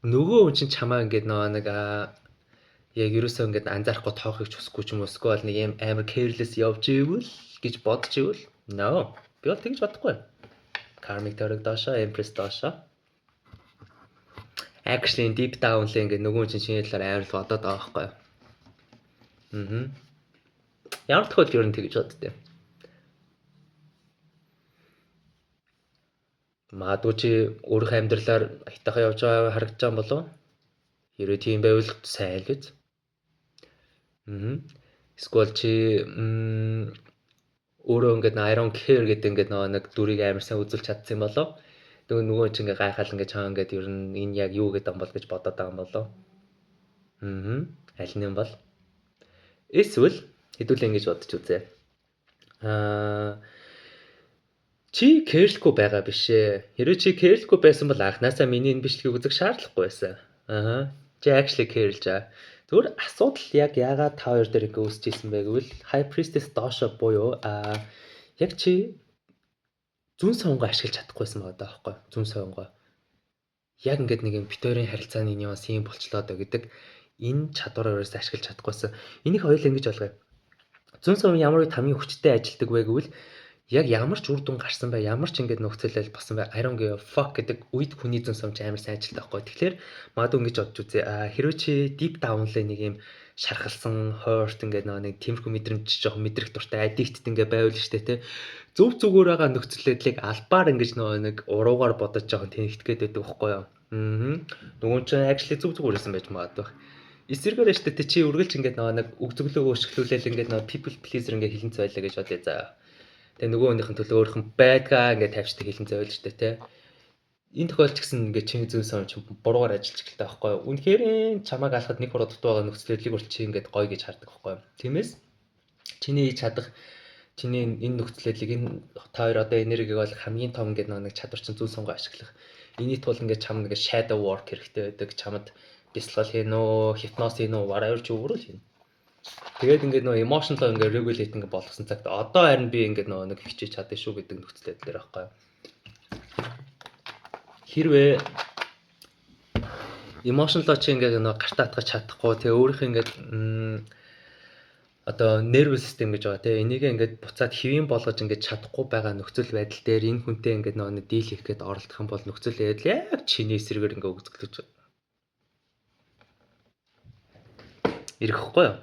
нөгөө хүн чинь чамаа ингээд нөгөө нэг яг ерөөсөө ингээд анзаарахгүй тоохыг ч хүсэхгүй ч юм уу эсвэл нэг юм амар careless явж ивэл гэж бодож ивэл no би бол тэгж бодохгүй. Karmic тойрог доошоо Empress доошоо actually deep down л ингээд нөгөө хүн чинь шинэ талаар амар л бодоод байгаа байхгүй юу? Ямар тохиолдолд ер нь тэгж боддیں۔ Магадгүй чи өөрийнхөө амьдралаар айтайхан явж байгаа харагдаж байгаа болов уу? Хэрвээ тийм байвал сайн л биз. Эсвэл чи өөрөө ингээд I don't care гэдэг ингээд нэг дүрийг амар сайн үзүүлж чадсан юм болов? Нөгөө чи ингээд гайхаал ингээд чаа ингээд ер нь энэ яг юу гэдэг юм бол гэж бодоод байгаа юм болов? Аль нь юм бол? Эсвэл хэдүүлээ ингэж бодож үзье. Чи кэрлэхгүй байгаа биш ээ. Хэрвээ чи кэрлэхгүй байсан бол анхнаасаа миний энэ бичлэгийг үзэх шаардлагагүй байсан. Чи actually кэрлж байгаа. Зүгээр асуудал яг яагаад та хоёр дээр ингэ үүсэж исэн бэ гэвэл High Priestess доошо буюу яг чи зүн сонгоо ашиглаж чадахгүйсэн байгаа даахгүй. Зүн сонгоо. Яг ингээд нэг юм битүүрийн харилцааны нюанс юм болчлоо доо гэдэг энэ чадвараарээс ашиглаж чадахгүйсэн. Энийг хоёул ингэж ойлгоё. Зүн сонгоо ямар үед хамгийн хүчтэй ажилдаг вэ гэвэл яг ямар ч үр дүн гарсан бай, ямар ч ингээд нөхцөлөл басан бай, I don't give a fuck гэдэг үед хүний зүн сомч амар сайн ажилтдаг байхгүй. Тэгэхээр магадгүй ингэж бодож үзье. Хэрвээ чи deep down л нэг юм шархалсан, hurt ингээд нэг тиймэрхүү мэдрэмж жоохон мэдрэх дуртай addicted ингээд байвал штэ тий. Зөв зүгээр байгаа нөхцөлөдлийг албаар ингэж нэг уруугаар бодож жоохон тэнхт гээд байдаг байхгүй юу? Нөгөө чинь actually зөв зүгээрсэн байж магадгүй. Эсвэргээр штэ тий чи үргэлж ингээд нэг өгзөглөө өшгөлүүлэл ингээд people pleaser ингээд хилэнц байлаа гэж бодъё заа. Тэгээ нөгөө хүнийхэн төлөө өөрхөн байдгаа ингээд тавьчихдаг хэлэн зовлж штэ тий. Энэ тохиолдолд ч гэсэн ингээд чиний зүүн сон ч буруугаар ажиллаж эхэлдэг байхгүй юу? Үнэхээр чамайг алхад нэг продукт байгаа нөхцөлөдлийг бол чи ингээд гоё гэж хардаг байхгүй юу? Тиймээс чиний чадах чиний энэ нөхцөлөдлийг энэ та хоёр одоо энергийг бол хамгийн том ингээд нэг чадвар чинь зүүн сонгоо ашиглах. Эний тул ингээд чам нэг shadow work хэрэгтэй байдаг. Чамд бясалгал хийнэ үү, hypnosis хийнэ үү, whatever ч өөрөөр хийнэ. Тэгээд ингээд нөгөө emotional ингээд regulate ингээд болгосон цагт одоо харин би ингээд нөгөө нэг хичээж чадсан шүү гэдэг нөхцөл байдал дээр байхгүй. Хэрвээ emotional чи ингээд нөгөө гартаа атгах чадахгүй тэгээ өөрийнх ингээд одоо nervous system гэж байгаа тийм энийг ингээд буцаад хэвийн болгож ингээд чадахгүй байгаа нөхцөл байдал дээр энэ хүнтэй ингээд нөгөө дийл хийх гээд оролдох юм бол нөхцөл байдал яг чиний эсрэгээр ингээд өгцөлж ирэхгүй юу?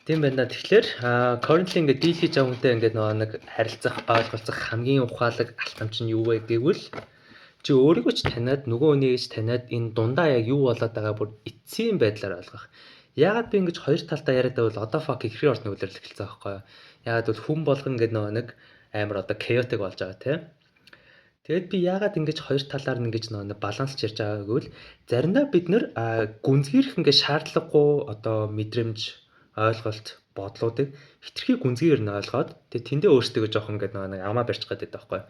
Тийм байна. Тэгэхээр currently ингээд дийл хийж байгаа хүнтэй ингээд нэг харилцах, ойлголцох хамгийн ухаалаг алтамч нь юу вэ гэвэл чи өөрийгөө ч таниад нөгөө хүнийг ч таниад энэ дундаа яг юу болоод байгаа бүр эцсийн байдлаар ойлгох. Яагаад би ингэж хоёр талдаа яриад байвал одоо fuck ихрийн орд нүглэр эхэлсэн байхгүй юу? Яагаад бол хүн болгон ингээд нэг амар одоо chaotic болж байгаа тийм. Тэгэд би яагаад ингэж хоёр талаар нь ингэж нэг баланс ярьж байгаа гэвэл заримдаа бид нэр гүнзгийрэх ингээд шаардлагагүй одоо мэдрэмж ойлголт бодлуудыг хитрхи гүнзгийр нь ойлгоод тэгээ тэндээ өөрсдөө жоох ингээд нэг амаа барьж гадаг байхгүй.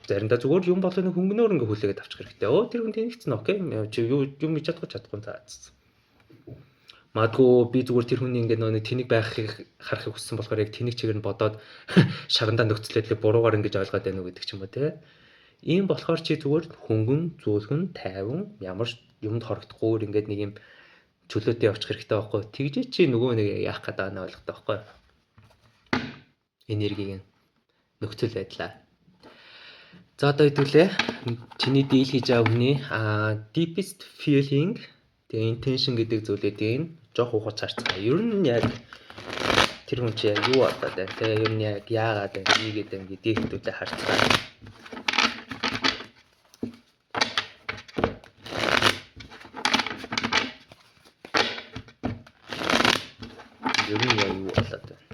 Заримдаа зүгээр юм болоо нэг хөнгөнөөр ингээд хүлээгээд авчих хэрэгтэй. Тэр хүн тэнэгцэн окей. Чи юу хийж чадахгүй за. Магадгүй би зүгээр тэр хүний ингээд нэг тэнийг байхыг харахыг хүссэн болохоор яг тэнийг чигээр нь бодоод шарандаа нөхцөлөдлийг буруугаар ингэж ойлгоод байна уу гэдэг ч юм уу те. Ийм болохоор чи зүгээр хөнгөн, зөөлхөн, тайван ямар юмд хорогдохгүй ингээд нэг юм чөлөөтэй явчих хэрэгтэй байхгүй. Тэгжээ чи нөгөө нэг яах гээд байгаа нь ойлгохтой байхгүй. Энергийг нөхцөл байдлаа. За одоо хэдүүлээ. Чиний дийл хийж байгаа хүний deepest feeling тэгээ intention гэдэг зүйлүүдийг жоох ухаж харцгаа. Ер нь яг тэр хүн чи яг юу болоод байна те. Ер нь яг яагаад байна ийгээд байна гэдэг хэдүүлээ харцгаа. Ер нь яг юу болоод байна.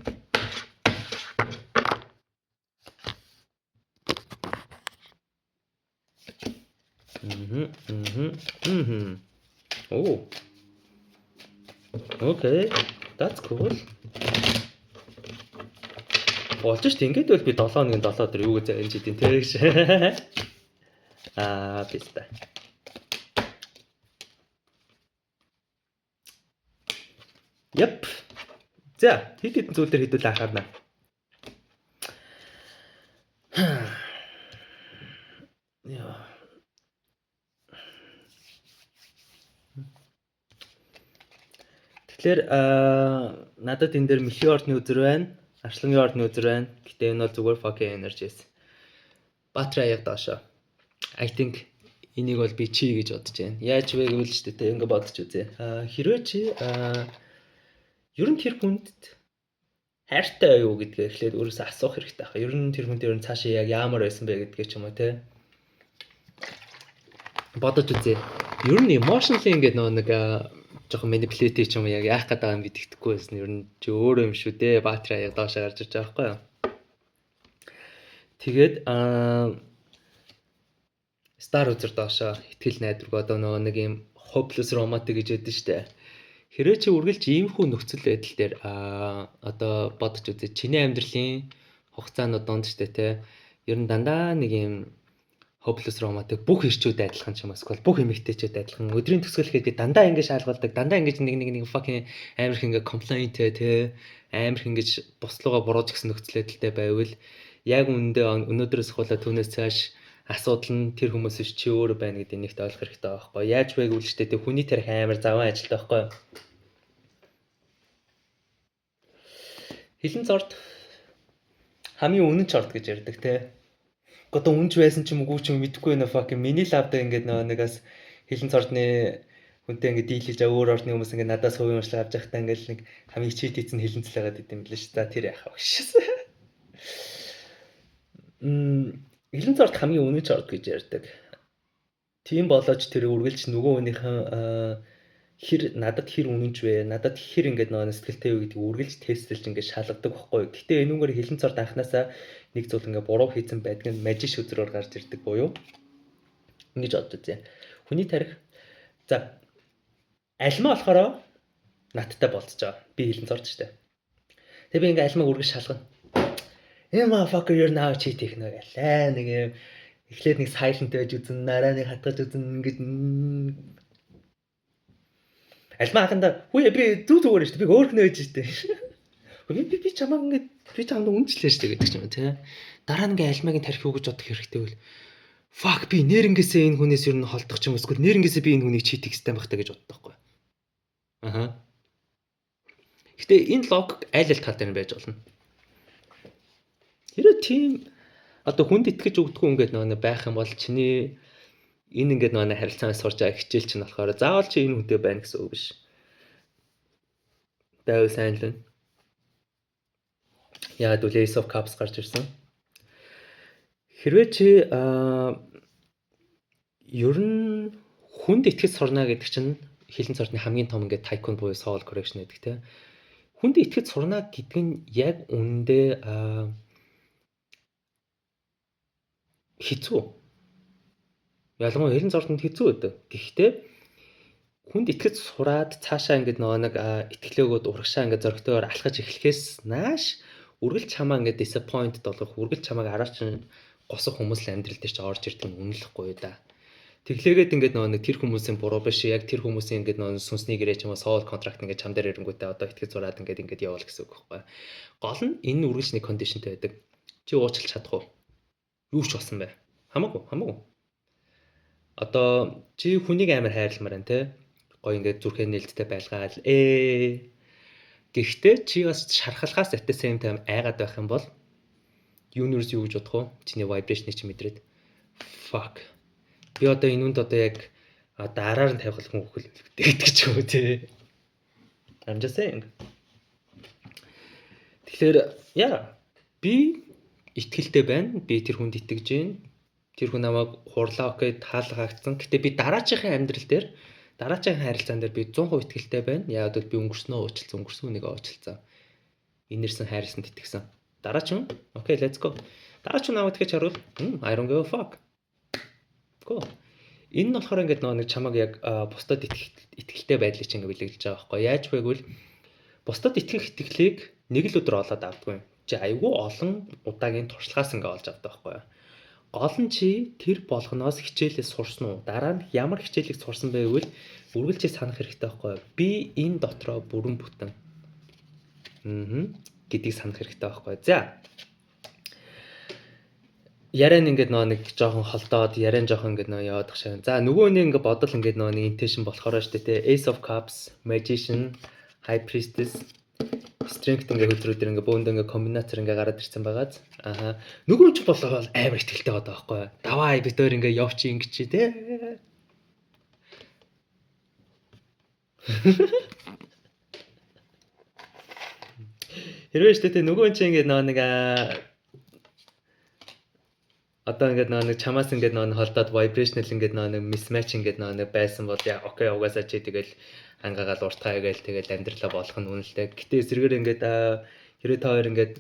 Oh. Okay. That's cool. Болж ш тэгээд бол би 7 хоногийн 7 өдөр юу гэж энэ жидийн тэрэг ш. Писта. Yep. За, хэд хэдэн зүйлээр хэдүүл анхаарна. Яа. Тэгэхээр надад энэ дээр мөхийн ордны үзэр байна. Арчлагын ордны үзэр байна. Гэтэ энэ бол зүгээр fucking energies. Батраа яг доошоо. I think энийг бол би чи гэж бодож байна. Яаж вэ гэвэл ч тэ ингэ бодож үзье. Хэрвээ чи ер нь тэр хүнд хайртай юу гэдгээ эхлээд өөрөөсөө асуух хэрэгтэй байна. Ер нь тэр хүн дээр цаашаа яг яамаар байсан бэ гэдгээ ч юм уу те. Бодож үзье. Ер нь emotionally ингээд нэг жоохон manipulative ч юм яг яах гээд байгаа юм гэдэгтэхгүй байсан. Ер нь чи өөрөө юм шүү дээ. Баатраа яг доошоо гарч ирж байгаа байхгүй юу? Тэгээд Star үзэр доошоо итгэл найдварг одоо нэг юм hopeless romantic гэж яддаг штэ. Хэрвээ чи үргэлж иймэрхүү нөхцөл байдал дээр одоо бодож үзье. Чиний амьдралын хугацаанууд донд штэ те. Ер нь дандаа нэг юм hopeless romantic бүх ирчүүд адилхан ч юм эсвэл бүх эмэгтэйчүүд адилхан өдрийн төгсгөлгээд би дандаа ингэж шалгалдаг дандаа ингэж нэг fucking амар их ингэ complaint те амар их ингэж буслууга бурууж гисэн нөхцөл байдалтай байвал яг үүндээ өнөөдрөөс хуулаад түүнээс цааш асуудал нь тэр хүмүүс биш чи өөрөө байна гэдэг нэгт ойлгох хэрэгтэй байхгүй яаж вэ гэвэл ч тэ хүний тарих амар заван ажилтай байхгүй хилэн цорд хамгийн үнэн чорд гэж ярьдаг те одоо үнж байсан ч юм уу ч юм мэдэхгүй нэ fucking миний лавда ингээд нэгээс хилэн цордны хүнтэй ингээд дийлж өөр орны хүмүүс ингээд надаас хувийн уншлаг авч явахдаа ингээд нэг хамгийн чит хийцэн хилэнцэл байгаад идэм билээ ш. За тэр яхаа багш. Хилэн цорд хамгийн үнэн чорд гэж ярьдаг. Тийм болооч тэр үргэлж нөгөө хүнийхэн хэр надад хэр үнэнч вэ? Надад хэр ингээд нөгөө сэтгэлтэй вэ гэдгийг үргэлж тестэлж ингээд шалгадаг байхгүй. Гэтэ энүүгээр хилэн цорд анханасаа нэг зүйл ингээ буруу хийцэн байдаг нь мажиш үзрээр гарч ирдэг буюу ингэж бодож үзье. Хүний тарих за альмаа болохоор надтай болцож байгаа. Би хилэн цорд штэ. Тэгээ би ингээ альмаа үргэлж шалгана. Эма fucker you're now cheating гэлээ. Нэг юм эхлээд нэг silent байж үзэн, нараа нэг хатгаж үзэн ингэж альмаа хаханда хүү би зүгээр штэ. Би өөрхнөө байж штэ. Би чамаа ингээд би чамд үнэлээ штэ гэдэг ч юм уу те. Дараа нь ингээ альмагийн тарих юу гэж бодох хэрэгтэй бол fuck би нэрнгээсээ энэ хүнээс ер нь холдох ч юм уу эсвэл нэрнгээсээ би энэ хүнийг чит хийхтэй байх та гэж боддог байхгүй. Гэтэ энэ логик аль тал дээр нь байж болно. Хэрэв тийм одоо хүнд итгэж өгдөг ингээд нэг байх юм бол чиний энэ ингээд нэг харилцаанаас сурж байгаа хичээл чинь болохоор заавал чи энэ хүнтэй байна гэсэн үг биш. Дэв сайн л. Яагаад үл Ace of Cups гарч ирсэн. Хэрвээ чи ер нь хүнд итгэж сурна гэдэг чинь хилэн цордны хамгийн том ингээд tycoon буюу soul correction гэдэг те. Хүнд итгэж сурна гэдэг нь яг үүндээ хэцүү. Ялангуяа хилэн цордонд хэцүү байдаг. Гэхдээ хүнд итгэж сураад цаашаа ингээд нэг итгэлөөгөөд урагшаа ингээд зөргтөөр алхаж эхлэхээс нааш үргэлж чамаа ингээд disappointed болгох, үргэлж чамааг араач госох хүмүүс л амьдрал дээр ч орж ирдэг нь үнэлэхгүй да. Тэглээгээд ингээд нэг тэр хүмүүсийн буруу биш яг тэр хүмүүсийн ингээд сүнсний гэрээ ч юм уу соул контракт ингээд чам дээр ирэнгүүтээ одоо итгэж зураад ингээд явуул гэсэн үг байхгүй. Гол нь энэ үргэлжний кондишнтэй байдаг. Чи уучлах чадах уу? Юу ч болсон бай. Хамаагүй. Одоо чи хүнийг амар хайрламаар байна те. Гоё ингээд зүрхээ нээлттэй байлгаал. Гэхдээ чи бас шархалгаас at the same time айгаад байх юм бол юунаас юу гэж бодох вэ? Чиний vibration-ыг чи мэдрээд fuck. Би одоо энүүнд одоо яг дараар нь тавих хүн хөл гэдэг ч юм уу те. I'm just saying. Тэгэхээр би итгэлтэй байна. Би тэр хүнд итгэж байна. Тэр хүн намайг хурлаа окей таалгагдсан. Гэтэ би дараачихын амьдрал дээр дараачихын харилцаан дээр би 100% итгэлтэй байна. Яг бол би өнгөрснөө уучлсан, нэг уучлцсан. Инэрсэн хайрлсанд итгэсэн. Дараачин окей let's go. Дараачин намайг тэгэж харуул. I don't give a fuck. Go. Энэ нь болохоор ингээд нэг чамаг яг бусдад итгэлтэй байдлыг чинь ингээд бэлэглэж байгаа байхгүй. Яаж вэ гэвэл бусдад итгэх итгэлийг нэг л өдөр олоод авдаггүй. Чи айгүй олон удаагийн туршлагаас ингээд олж авдаг байхгүй. Гол нь чи тэр болгоноос хичээлээс сурсан уу? Дараа нь ямар хичээлийг сурсан бэ гэвэл үргэлжлээ санах хэрэгтэй байхгүй. Би энэ дотроо бүрэн бүтэн. Гэдгийг санах хэрэгтэй байхгүй. За. Яриан ингээд нэг жоохон холдоод яриан жоохон ингээд яваадах шиг. За нөгөө нэг ингээд бодол ингээд нэг intention болохоор штэ тэ Ace of Cups, Magician, High Priestess, Strength ингээд хөдрүүдэр ингээд бөөнд ингээд комбинацаар ингээд гараад ирсэн байгааз. Нөгөө ч болоо амар ихтэй байгаа байхгүй. Давай бид өөр ингээд явчих ингэж чи тэ. Хэрвээ штэ тэ нөгөө чи ингээд нэг одоо ингээд нэг чамаас ингээд нэг холдоод vibrational ингээд нэг mismatch ингээд нэг байсан бол яа окей угаасаа чи тэгэл хангаагаал уртгаа гээл тэгэл амьдралаа болох нь үнэлтэй. Гэтэ эсрэгээр ингээд хэрвээ та хоёр ингээд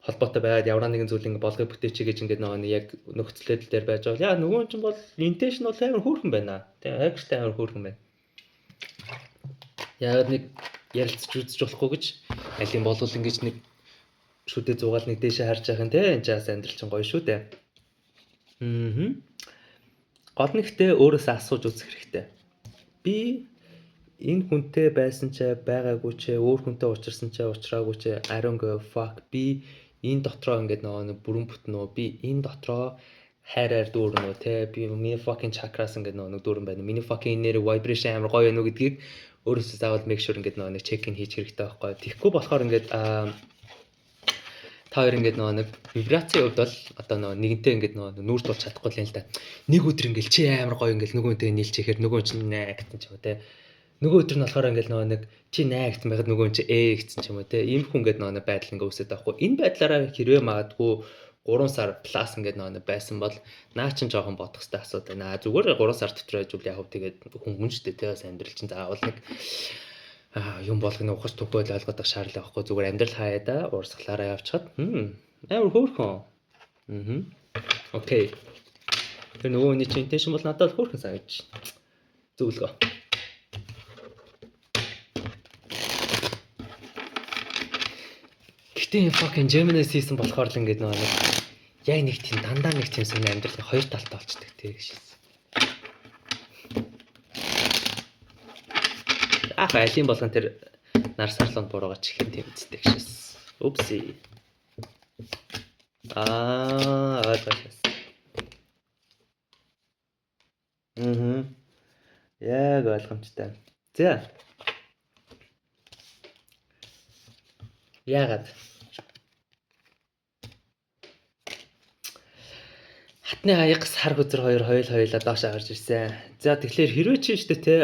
холбоотой байгаад ямар нэгэн зүйл ингээд болгоё бүтээч гэж ингээд нэг яг нөхцөлөд дээр байж байгаа. Яа нөгөө чинь бол intention бол амар хөөрхөн байна. Тэгээ агштай амар хөөрхөн байна. Яг нэг ярилцж үзэж болохгүй гэж аль юм болвол ингээд нэг шүдэ зугаал нэг дээшээ харж байгаа юм те. Энд чаас амьдрал чинь гоё шүү дээ. Гол нь ихтэй өөрөөсөө асууж үзэх хэрэгтэй. Би энэ хүнтэй байсан ч байгаагүй ч өөр хүнтэй уулзсан ч уулзраагүй ч I don't give a fuck. Би энэ дотроо ингээд нэг бүрэн бүтэн үү? Би энэ дотроо хайраар дүүрнэ үү те? Би миний fucking chakras ингээд нэг дүүрэн байна. Миний fucking inner vibration амар гоё байна уу гэдгийг өөрөөсөө заавал make sure ингээд нэг check in хийж хэрэгтэй байхгүй. Тэгэхгүй болохоор ингээд та хоёр ингээд нэг вибрацийн хувьд бол одоо нэгэнтэй ингээд нүүрт болж чадахгүй л юм л да. Нэг өдөр ингээд чи амар гоё ингээд нөгөөнтэй нийлчихээр нөгөө чинь наа гэсэн ч юм уу те. Нөгөө өдөр нь болохоор ингээд нэг чи наа гэсэн байхад нөгөө чи гэсэн ч юм уу те. Ийм хүн ингээд нэг байдал ингээд үсээд байхгүй. Энэ байдлаараа хэрвээ магадгүй 3 сар плюс ингээд нэг байсан бол наа чин жоохон бодох хэрэгтэй асуудал байна. Зүгээр 3 сар дотор байж үл яг хөө тэгээд хүн шүү дээ те. Бас амьдрал чинь заавал нэг юм болгоно ухаж төгөөл ойлгоод байх шаардлага байхгүй зүгээр амьдрал хаяада уурсгалаараа явчихад амар хөөрхөн. Окей. Тэр нөгөө нэг чинь intention бол надад хөөрхөн санагдаж байна. Зөвлөгөө. Гэтэ fucking Gemini season болохоор л ингээд нэг яг нэг тийм дандаа нэг тийм сони амьдралын хоёр талтай болчдөг тийм шээс. Алим болгон тэр нар сарлонд буруугач их юм тэмцдэг шээс. Упси. Ойлгосон. Яг ойлгомжтой. За. Яагаад? Хатны хаяг сар хүзэр хоёр хоёулаа доош гарч ирсэн. За тэгэхээр хэрвээ чи штэ те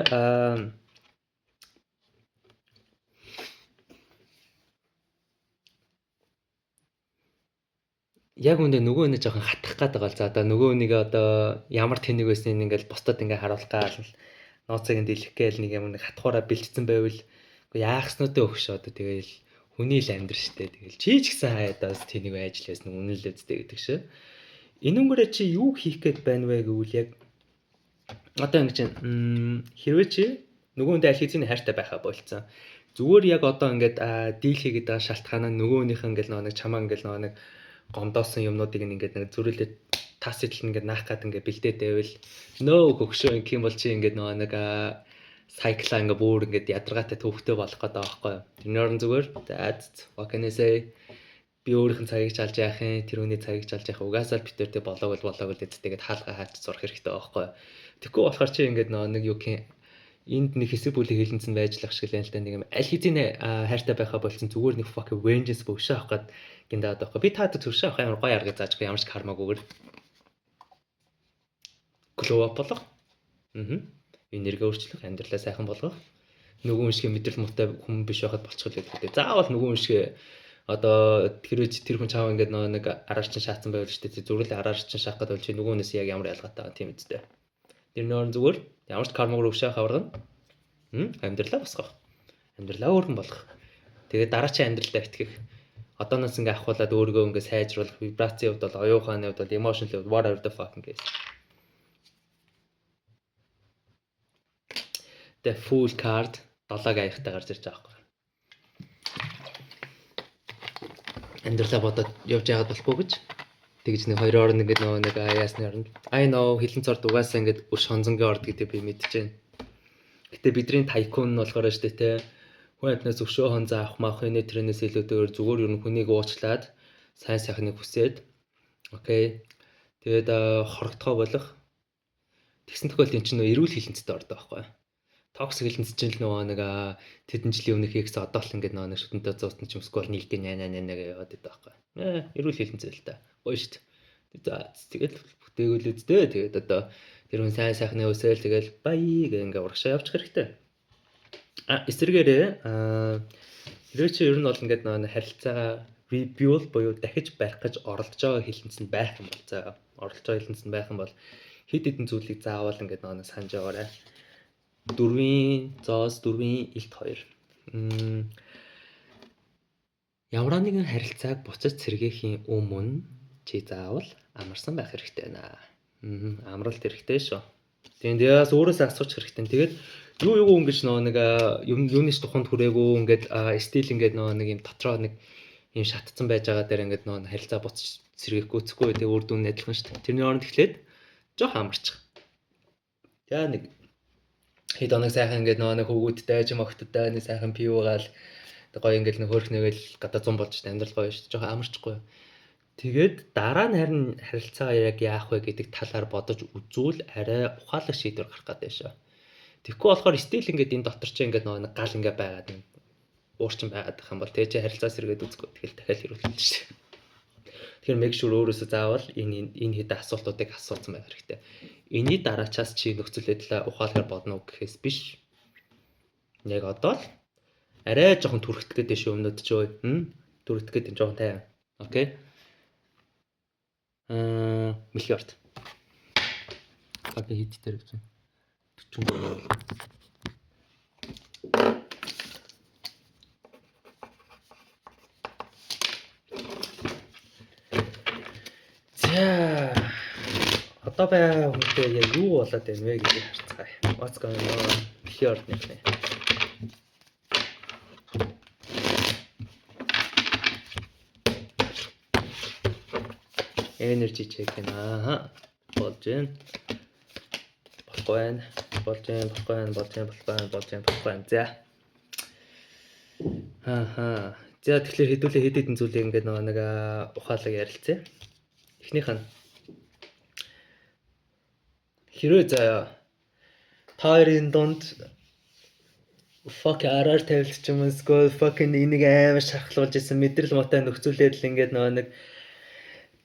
яг үндэ нөгөө нэг жоохон хатах гээд байгаа л за одоо нөгөө нэг одоо ямар тэнэг байсныг ингээл бусдад ингээ харуулах гал нууцыг дэлгэх гээл нэг юм нэг хатхаараа бэлтцсэн байвал үгүй яахснуудаа өгш одоо тэгэл хүний л амьдрал штэ тэгэл чи ч гэсэн хаяадаас тэнэг байж л байсан үнэлээ зтэй гэдэг шиг энүүгээрээ чи юу хийх гээд байна вэ гэвэл яг одоо ингэ чинь хэрвээ чи нөгөөндөө аль хэзээ хайртай байхаа болцсон зүгээр яг одоо ингээд дийл хийгээд байгаа шалтгаан нь нөгөөнийх ингээл нэг чамаа ингээл нэг гомдоосон юмнуудыг ингээд нэг зүрүүлээд тас идэл ингээд наах гад ингээд бэлдээд байвал нөө хөгшөө инх юм бол чи ингээд нэг сайклаа ингээд бүр ингээд ядаргаатай төвхтэй болох гэдэг байгаа байхгүй. Тэрний орон зүгээр what can I say би өөрийнх нь цагийг чалж яах юм, тэр хүний цагийг чалж яах угаасаа л битэртэй болоог гэдтэйгээд хаалга хаач сурах хэрэгтэй байхгүй. Тэгэхгүй болохоор чи ингээд нэг юу гэх энд нэг хэсэг бүлийн хилэнцэн байж л ах шиг л энэ нэг юм аль хэзээ хайртай байхаа болсон зүгээр нэг fucking vengeance бөвшөө авах гээд гиндаад байхгүй. Би таатай төршөө авах ямар гоё арга зааж ямар ч кармагүйгээр glow up болох. Энерги өөрчлөх, амьдралаа сайхан болгох. Нөгөө хүн шиг мэдрэл муутай хүн биш байхад болчихвол гэдэг. Заавал нөгөө хүн шиг одоо тэр хүн чаав ингээд нэг араарчин шаацсан байвал шүү дээ. Зүрэл араарчин шаах гэдэг бол чи нөгөө хүнээс яг ямар ялгаатай байгаа тийм үстэй. Тэрний орон зүгээр ямар ч кармагөр өвшөөх аварга амьдралаа босгох. Амьдралаа өөрхөн болгох. Тэгээд дараачийн амьдралдаа итгэх. Одооноос ингээ ахуулаад өөрийгөө ингээ сайжруулах, вибрацийн хувьд бол оюуханы хувьд бол emotional хувьд whatever the fucking case. The full card 7 аяхтай гарч ирж байгаа байхгүй. Амьдралаа бодоод явж яагаад болохгүй гэж тэгж нэг хоёроор ингээд нэг аяасны оронд I know хилэн цорд угаасаа ингээд өш хонзонгийн орд гэдэг би мэдчихээн. Гэтэ бидний тайкун нь болохоор штэ те хүн амтнаас өшөө хонзоо авах маах энэ тэрнээс илүүтэйгээр зүгээр ер нь хүнийг уучлаад сайн сайхныг хүсээд окей. Тэгээд хорогдохоо болох. Тэгсэн тохиолдолд эн чинь эрүүл хилэнцтэй ордог байхгүй. Токсик хилэнц чинь нөгөө нэг тэдэн жилийн өмнөх X одоо л ингээд нөгөө шүтэнтэй зуутсан ч юмсгүй бол нийлдэ наа яваад байдаг байхгүй. Эрүүл хилэнцээ л та. Гоё шүү дээ. Тэгээд бүтээгүүл үздээ. Тэгээд одоо тэр хүн сайн сайхны өсөөл тэгэл бай гэх ингээ урагшаа явчих хэрэгтэй. Эсвэргээрээ хэрвээ чи ер нь бол ингээд нөгөө харилцаагаа rebuild буюу дахиж барих гэж оролдож байгаа хилэнцэнд байх юм бол за оролдож байгаа хилэнцэнд байх юм бол хэд хэдэн зүйлийг заавал ингээд нөгөө санаж байгаарай. 4-ийн зоос 4-ийн илт 2. Ямар нэгэн харилцааг буцаж сэргээхийн өмнө чи заавал амарсан байх хэрэгтэй байна. Амралт хэрэгтэй шүү. Тэгээд өөрөөсөө асууж хэрэгтэй. Тэгээд юу ингэж нэг юунаас тухайд хүрээгүй ингээд стил ингээд нэг юм дотроо нэг юм шатцсан байж байгаа дээр ингээд харилцаа буцаж сэргээхгүй зэхгүй тэгээд үр дүн адилхан шүү дээ. Тэрний оронд эхлээд жоох амарчих. Яа нэг хэд оног сайхан ингээд нэг хөвгүүдтэй жим огттой нэг сайхан пивгаал гоё ингээд нэг хөөрх нэгээл гадаа 100 болж штэ амьдрал гоё штэ жоохон амарчгүй. Тэгээд дараа нь харин харилцаа яг яах вэ гэдэг талаар бодож үзвэл арай ухаалаг шийдвэр гарах гэдэг шүү. Тэгэхгүй болохоор стил ингээд энэ дотор чи ингээд нэг гал ингээд байгаад уурчин байгаад байх юм бол тэгээ чи харилцаа сэргээд үзэхгүй тэгэл дахиад хэрүүлсэн штэ. Тэгэхээр make sure өөрөөсөө заавал энэ хэд асуултуудыг асуусан байх хэрэгтэй. Эний дараачаас чи нөхцөл байдлаа ухаалгаар бодно уу гэхээс биш. Яг одоо л арай жоохон түрхтгэд дэш өмнөд ч ой. Түрхтгэд энэ жоохон тайван. Окей. Миллиард. Хапи хит дээр гэж. 40. За одоо бай хүнтэй яг юу болоод байна вэ гэж харцгаая. What's going on? Миллиард нэ. Energy check байна. Болж байна. Болж байна. За. За тэгэхээр хэдүүлээ хэд хэдэн зүйлийг ингээд нэг ухаалаг ярилцъя. Эхнийх нь хэрвээ заяа таарийн донд fuck араар тавилч юм эсвэл fucking энийг амар шархлуулж исэн мэдрэл мотой нөхцөлөд л ингээд нэг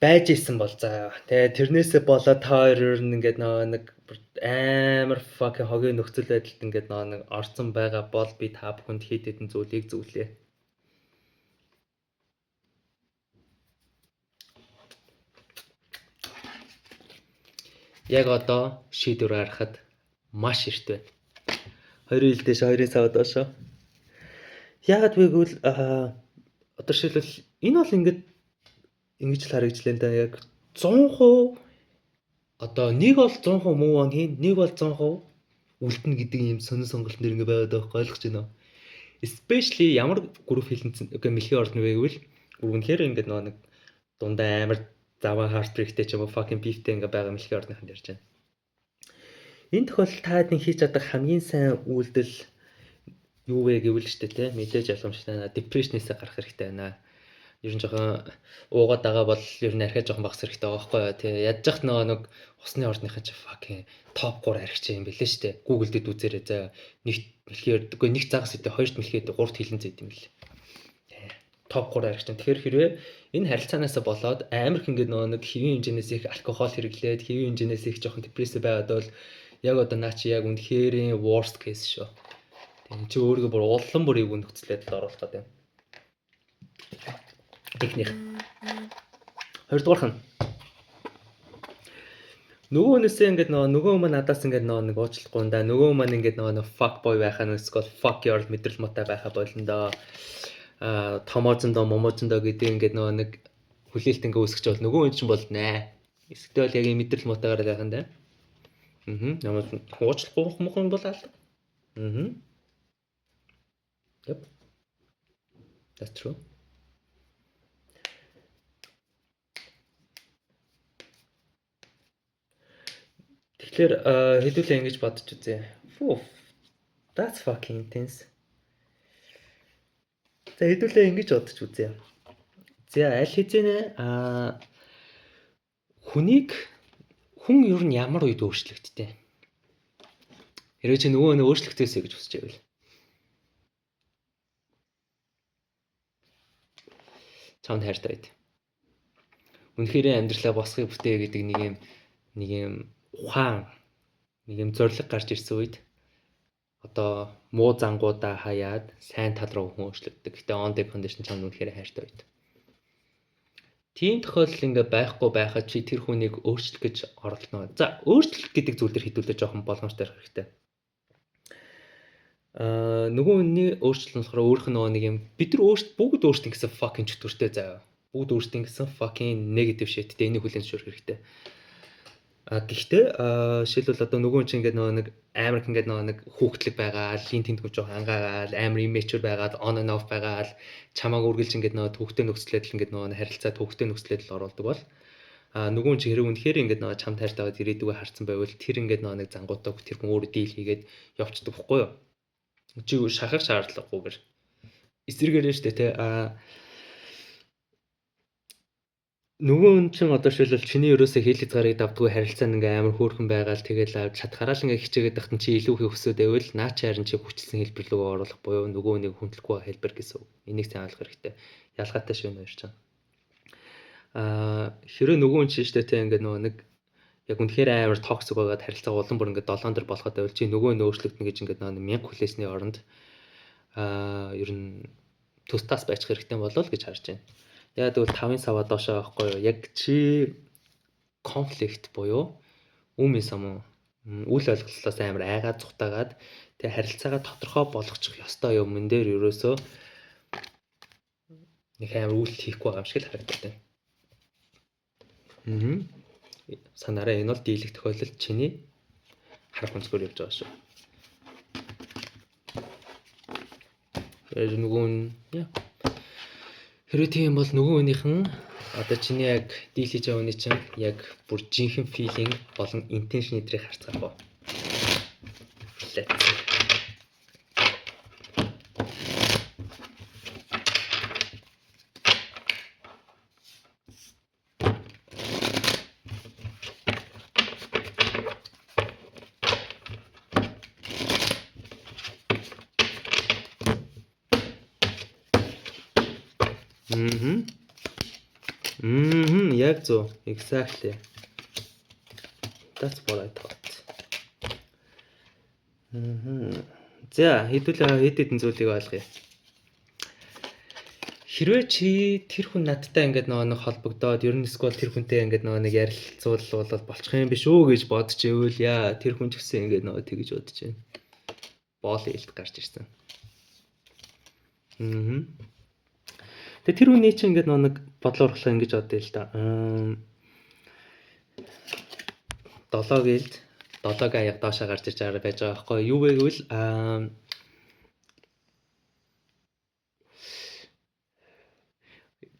байж исэн бол заяа. Тэгээ тэрнээсээ болоод таар нь ингээд нэг амар fucking хогийн нөхцөл байдалд ингээд нэг орцсон байгаа бол би та бүхэнд хэд хэдэн зүйлийг зөвлөе. Яг одоо шийдвэр гаргахад маш эрт байна. 2 хил дэш 2-ын савд доошо. Яагаад вэ гэвэл одоо шилбэл энэ бол ингэж л харагдлаа да яг 100% одоо нэг бол 100% move on хийн, нэг бол 100% үлдэнэ гэдэг юм сонин сонголт нэр ингэ байгаад байгаа ойлгож байна уу? Especially ямар групп хилэнцэн мэлхий орно вэ гэвэл үнэхээр ингэ нэг дундаа амар заваа heartbreakтэй ч юм уу fucking beefтэй ингээ байгаа мэлхий орныханд ярьж байна. Энэ тохиолдолд та хэд хийж чадах хамгийн сайн үйлдэл юу вэ гэвэл штэ те мэдээж ялгамжтай depression-ээс гарах хэрэгтэй байна. Ер нь жоохон уугаад байгаа бол ер нь архиа жоохон багс хэрэгтэй байгаа байхгүй юу те ядж захт нэг усны ордныхаа чи fucking топ 3 архич юм бэлээ штэ Google дэд үзээрэй заа нэг мэлхий үгүй нэг цагаас үдэ хоёрт мэлхий гуравт хилэн зэд юм бэл топ 3 архич. Тэгэхээр хэрвээ энэ харилцаанаас болоод амар их ингээд нэг хэвийн хэмжээс их алкогол хэрэглээд хэвийн хэмжээс их жоохон депрессив байгаад бол яг одоо наа чи яг үнэхээр worst case шүү. Тэгээ чи өөрийгөө бүр улам бүр эвгүй нөхцөлөд оруулах гэдэг юм. Техник. Хоёрдугаарх нь нөгөө хүнээсээ ингээд нөгөө маань надаас ингээд нэг уучлахгүй энэ нөгөө маань ингээд нэг fuck boy байхаа нүсгэл fuck your мэдрэл мотой байхаа болондоо томоозондоо момоозондоо гэдэг ингээд нэг хүлээлт ингээ үүсгэж бол нөгөө хүн чинь бол наа. Эсвэл яг юм мэдрэл мотойгоор байх юм да. Ямар уучлахгүй хүмүүс бол аль. Yep. That's true. Тэгэхээр хэдүүлээ ингэж бодож үзье. That's fucking intense. За хэдүүлээ ингэж бодож үзье. За аль хэзээ хүн ер нь ямар үед өөрчлөгддөг. Хэрвээ чи нөгөө нэг өөрчлөгдөөсэй гэж хүсэж байвал. Чамд хайртай байд. Үнэхээр амьдралаа босхийг бүтээ гэдэг нэг юм ухаан нэг юм зориг гарч ирсэн үед одоо муу зангуудаа хаяад сайн тал руу хүн өөрчлөгддөг. Гэтэ on the condition чамд үнэхээр хайртай байд. Тийм тохиолдол ингээ байхгүй байхад чи тэр хүнийг өөрчлөх гэж оролдоно. За өөрчлөлт гэдэг зүйл дээр хэдүүлээ жоохон болгоомжтой байх хэрэгтэй. Нөгөө хүний өөрчлөлт нь болохоор өөрөх нь нэг юм бид нар бүгд өөрсдийн гэсэн fucking чөтгөртэй заяа. Бүгд өөрсдийн гэсэн fucking negative shit тэ энийг хүлээн зөвшөөрөх хэрэгтэй. Гэхдээ жишээлбэл одоо нөгөө чинь ингээд нэг амар ингээд нэг хүүхдлэг байгаа, лин тэнтгүү жоохон ангаагаал, амар immature байгаад on and off байгаад чамааг үргэлж ингээд нөгөө төвхтэй нөхцөлөд л ингээд нөгөө харилцаа төвхтэй нөхцөлөд л оролдог бол нөгөө чинь хэрэг үнэхээр ингээд нөгөө чам таартайгаад ирээдүгөө харсан байвал тэр ингээд нөгөө нэг зангуудаа тэр хүн өөрөө дийл хийгээд явцдаг байхгүй юу? Чи шахах шаардлагагүйгээр эсрэгээрээ штэ те нөгөө хүн чинь одоо шилбэл чиний ерөөсөө хийлэг гарыг давдгүй харилцаа ингээ амар хөөрхөн байгаал тэгэл чадхаараа л ингээ хичээгээд тахтан чи илүү хийх өсөд байвал наа чи харин чи хүчилсэн хэлбэр рүү оруулах буюу нөгөө нэг хүндлэхгүй хэлбэр гэсэн үг. Энийг сайн ойлгох хэрэгтэй. Ялгаатай шүү нэр чинь. Хэрэг нөгөө хүн чинь штэ те ингээ нөгөө нэг яг үнэхээр амар токсик байгаад харилцаа улам бүр ингээ 7 дор болоход байвал чи нөгөө нөөцлөгдөн гэж ингээ нөгөө 1000 хүлээсний оронд ер нь төс тас байж хэрэгтэй болов гэж харж байна. Яг тэгвэл 5-ын саваа доошоо байхгүй юу? Яг чи конфликт буюу үмийн сам үл ойлголтоос амар айгаад зүхтаагаад тэгээ харилцаагаа тодорхой болгочих ёстой юмн дээр ерөөсөө нэг амар үйл хийхгүй байгаа юм шиг л харагддаг. Санаараа энэ бол дийлэх тохиолдолд чиний харах өнцгөр явж байгаа шүү. Тэр нөгөө нь хэрвээ тийм бол нөгөө хүнийх нь одоо чиний яг дийл хийж байгаа хүний чинь яг бүр жинхэнэ feeling болон intention эдрийг харцгаах ба. Яг зөв. Exactly. That's what I thought. За, хэдүүлээ хэд хэдэн зүйлийг ойлгоё. Хэрвээ чи тэр хүн надтай ингээд нэг холбогдоод ер нь эсвэл тэр хүнтэй ингээд нэг ярилцуулбал болчих юм биш үү гэж бодож ивэл яа тэр хүн ч гэсэн ингээд тэгэж бодож байна. Боол ээлт гарч ирсэн. Тэгээ тэр хүний чинь ингээд нэг бодлоо оруулах ингэж бодъё л да. 7 гэлд 7 аяг доошоо гарч ирж байгаа байж байгаа байхгүй юу вэ гэвэл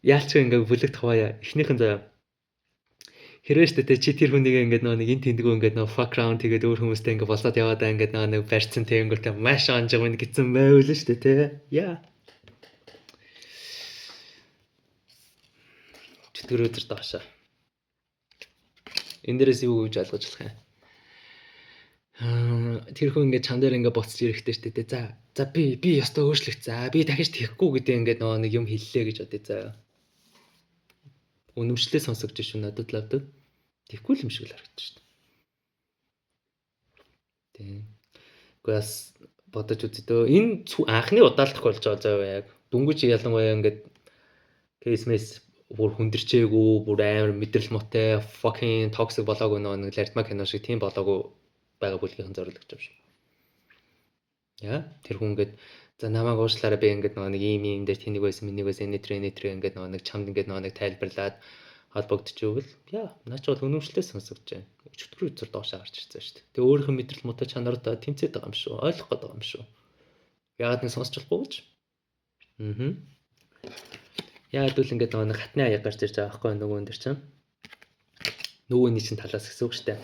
яалч ингээ бүлэгт хаваа эхнийхэн заяа Хэрвээ ч тэ чи тэр хүнийг ингээд нэг эн тэндгүү ингээд fuck around тэгээд өөр хүмүүстэй ингээд болоод яваад байгаа ингээд нэг барьцсан тэнгүүртэй маш онжиг мэн гэсэн байвал шүү дээ тэ. Яа. Чөтгөр өдөр доошоо. Энэ дээрээс юу гэж ойлгож болох юм? Тэр хүн ингээд чам дээр ингээд буцаж ирэхтэй шүү дээ. За би ёстой өөрчлөх. За би дахиж тийхгүй гэдэг ингээд нэг юм хэллээ гэж бодъё заа. Үнэмшлээ сонсогч шүү надад лавдаг. Тийхгүй л юм шиг л харагдаж шүү дээ. Тийм. Гэхдээ бас бодож үзье дөө. Энэ анхны удаалдах болж байгаа заа яг. Дүнгиж ялангуяа ингээд кейсмэс бүр хүндэрчээгүй, бүр амар мэдрэл мотой, fucking toxic болоогүй нэг лартма кино шиг тийм болоогүй байгаа бүлгийн зориулж юм шиг. Яа, тэр хүн ингээд за намайг уушлаараа би ингээд нэг ийм дээр тэнийг байсан, минийг байсан, нэтрэ ингээд нэг чамд ингээд нэг тайлбарлаад холбогдчихвол яа, наач бол үнэмшлээ сонсогч байна. Өчтөр үзэр доошоо гарч ирсэн шүү дээ. Тэгээ өөрийнх нь мэдрэл мотой чанаруудаа тэмцээд байгаа юм шүү. Ойлгох гээд байгаа юм шүү. Яагаад нэг сонсч болохгүй гэж? Яагаад л ингээд нэг хатны аяг гарч ирж байгаа байхгүй нөгөө энэ чинь. Нөгөөний чинь талаас гэсэн үг шүү дээ.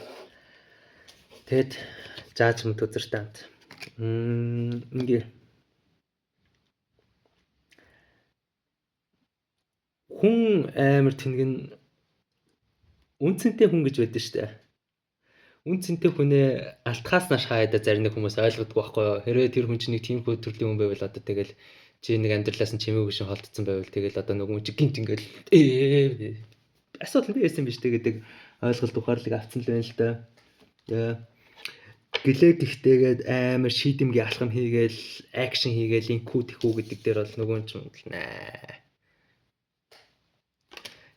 Тэгэд жаажмент үзэртэй хамт. Ингээ хүн амар тэнгэн үнцэнтэй хүн гэж байдаг шүү дээ. Үнцэнтэй хүнээ алтхаас нааш хаяада зарим нэг хүмүүс ойлгодгүй байхгүй юу. Хэрвээ тэр хүн чинь нэг тийм хөө төрлийн хүн байвал одоо тэгэл чи нэг амьдралаас нь чимээгүй шин холдсон байвал тэгэл одоо нөгөө чи гинт ингээл асуудал байсан биш тэгээд ойлголт ухаарлыг авцсан л байна л да. Гэлээ гэхдээ амар шийдэмгийн алхам хийгээл акшн хийгээл инкүү тэхүү гэдэг дээр бол нөгөө ч юм наа.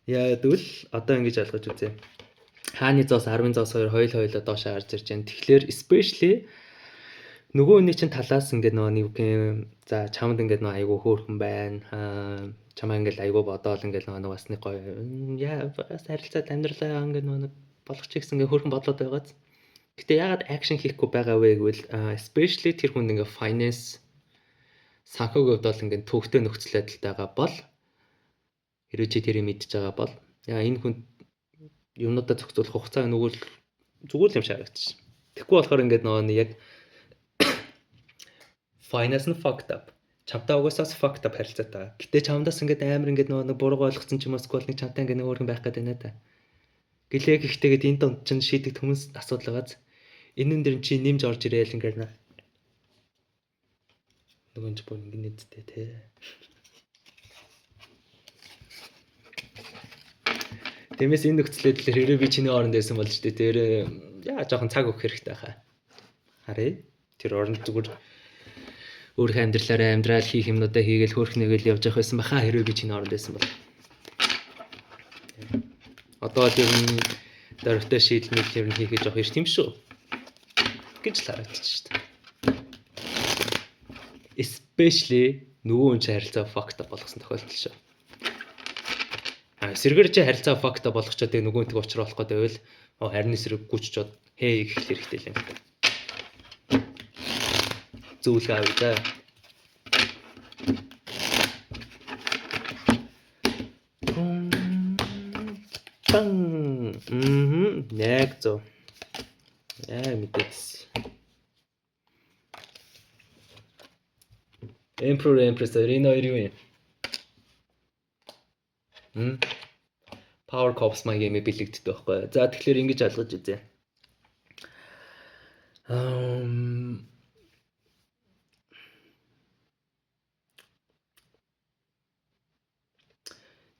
Яа дүүл одоо ингэж ойлгож үзье. Хааны зоос 10 зоос 2 хоёлоо доош харж ирж байна. Тэгэхээр especially нөгөө хүний чинь талаас ингээд нөгөө нэг юм за чамд ингээд нөгөө айгуу хөөрхөн байна. Чамаа ингээд айгуу бодоол ингээд нөгөө бас нэг гоё яа бас харилцаад амьдралаа ингээд нөгөө болгоч гэсэн ингээд хөөрхөн бодлоод байгааз. Гэтэ ягаад акшн хийхгүй байгаа вэ гэвэл especially тэр хүн ингээд finance санхүүгийн хувьд бол ингээд төвхтэй нөхцөл байдалтайгаа бол хэрвээ чи тэрийг мэдж байгаа бол яа энэ хүн юмнуудаа зохицуулах хугацаа нөгөө зүгээр л юм шааргачих. Тэгэхгүй болохоор ингээд нөгөө яг finance нь fucked up. Чамтай угаасаас fucked up харилцаатай. Гэтэ чамдаас ингээд амар ингээд нөгөө буруу ойлгоцсон ч юм уу эсвэл нэг чамтай ингээд өөр юм байх гэдэг байна да. Гэлээ гэхдээ энэ донд чинь шийдэх хүмүүс асуудал байгааз энэ дэр чи нэмж орж ирээл ингээд нөгөө ч бүр ингэ нэдтэй те. Тиймээс энэ нөхцөлөд хэрэг би чиний оронд байсан болж дээ тэр яа жоохон цаг өгөх хэрэгтэй хаа. Харъя. Тэр оронд зүгээр өөрийнхөө амьдралаараа амьдрал хийх юмнуудаа хийгээл хөөрхнөгээл явж явах байсан баха хэрэг би чиний оронд байсан бол. Одоо л ер нь дөрөвтэй шийдэлмэл ер нь хийхэж явах юм тийм шүү. Гэж л харагдчих шүү дээ. Especially нөгөө хүн чинь харилцаа fucked up болгосон тохиолдол шүү. Сэргээр чи харилцаа fucked up болгочоод нөгөөнтэйг уулзрах гээд байвал харин эсрэг гүччод хээ гэх хэрэгтэй л юм. Зөвлөгөө авъя да. Яг зөв. Яа мэдээс. Empress Arena юу юм? Power Cops маяг юм бэлэгддэг байхгүй. За тэгэхээр ингэж ойлгож үзье.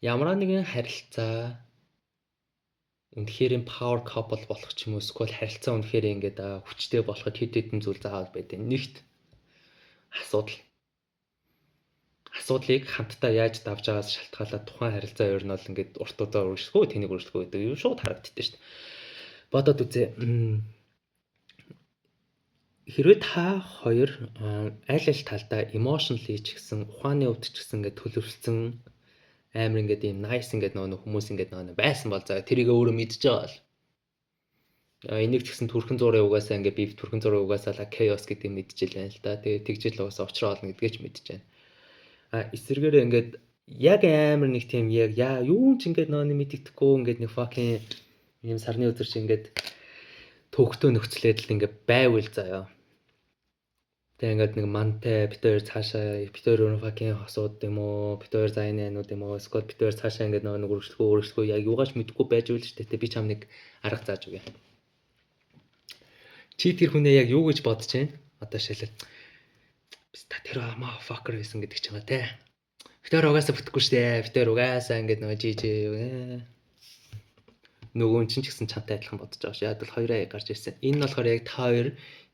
Ямар нэгэн харилцаа үнэхээр power couple болох ч юм уу эсвэл харилцаа үнэхээр ингээд хүчтэй болоход хэд хэдэн зүйл заавал байдаг. Нэгт асуудлыг хамтдаа яаж давж байгаас шалтгаалаад тухайн харилцаа ер нь бол ингээд урт удаа үргэлжлэхгүй тэнийг үргэлжлэхгүй гэдэг юм шууд харагддаг шүү дээ. Бодоод үзье. Хэрвээ та хоёр аль талдаа emotionally ч гэсэн ухааны хувьд ч гэсэн ингээд төлөвлөсөн амар ингээд юм nice ингээд нөгөө хүмүүс ингээд нөгөө байсан бол за тэрийг өөрөө мэдж байгаа бол. Энийг ч гэсэн түрхэн зураг угаасаа ингээд би түрхэн зураг угаасаа chaos гэдэг юм мэдчихэл байна л да. Тэгээ тэгжэл угаасаа очроо олно гэдгээ ч мэдэж байна. Эсвэргээр ингээд яг амар нэг тийм яг юу ч ингээд нөгөө мэддэхгүй ингээд нэг fucking Ийм сарны өдөр чи ингээд төвхтөө нөхцөлөд л ингээд байвал заяа. Тэгээ ингээд нэг мантай бит хоёр цаашаа бит хоёр өөрөө факин хосууд юм уу, бит хоёр зайнууд юм уу, скот бит хоёр цаашаа ингээд нэг өргөжлөхөө яг юугаач мэдэхгүй байж үл шүү дээ. Би чам нэг арга зааж өгье. Чи тэр хүнээ яг юу гэж бодож байна? Одоо шилэл. Биста тэр амаа fucker байсан гэдэг ч юм аа те. Бит хоёр угаасаа бүтэхгүй шүү дээ. Бит хоёр угаасаа ингээд нөгөө жижиг нөгөө ч гэсэн чамтай адилхан бодож байгаа ш. Яг бол хоёроо гарч ирсэн. Энэ нь болохоор яг та хоёр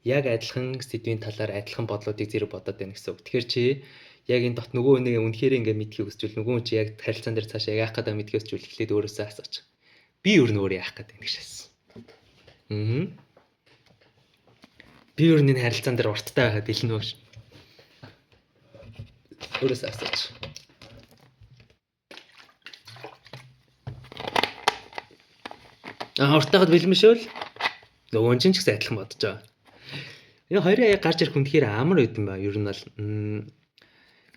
яг адилхан сэдвийн талаар адилхан бодлоодыг зэрэг бодоод байна гэсэн үг. Тэгэхээр чи яг энэ дот нөгөө нэг үнэхээр ингээ мэдхийг хүсчихвэл нөгөө чи яг харилцаан дээр цаашаа яг яах гэдэг мэдхийг хүсчихвэл эхлээд өөрөөсөө асууж. Би өөр нь өөрөө яах гэдэг юм гэж шээс. Би өөр нь харилцаан дээр урттай байхад илнэ үү ш. Өөрөөсөө асууж. Уртайгаад бэлмэшөөл нөгөө ч гэсэн адилхан бодож байгаа. Энэ хоёроо яг гарч ирэх үнэхээр амар байд юм ба. Ер нь бол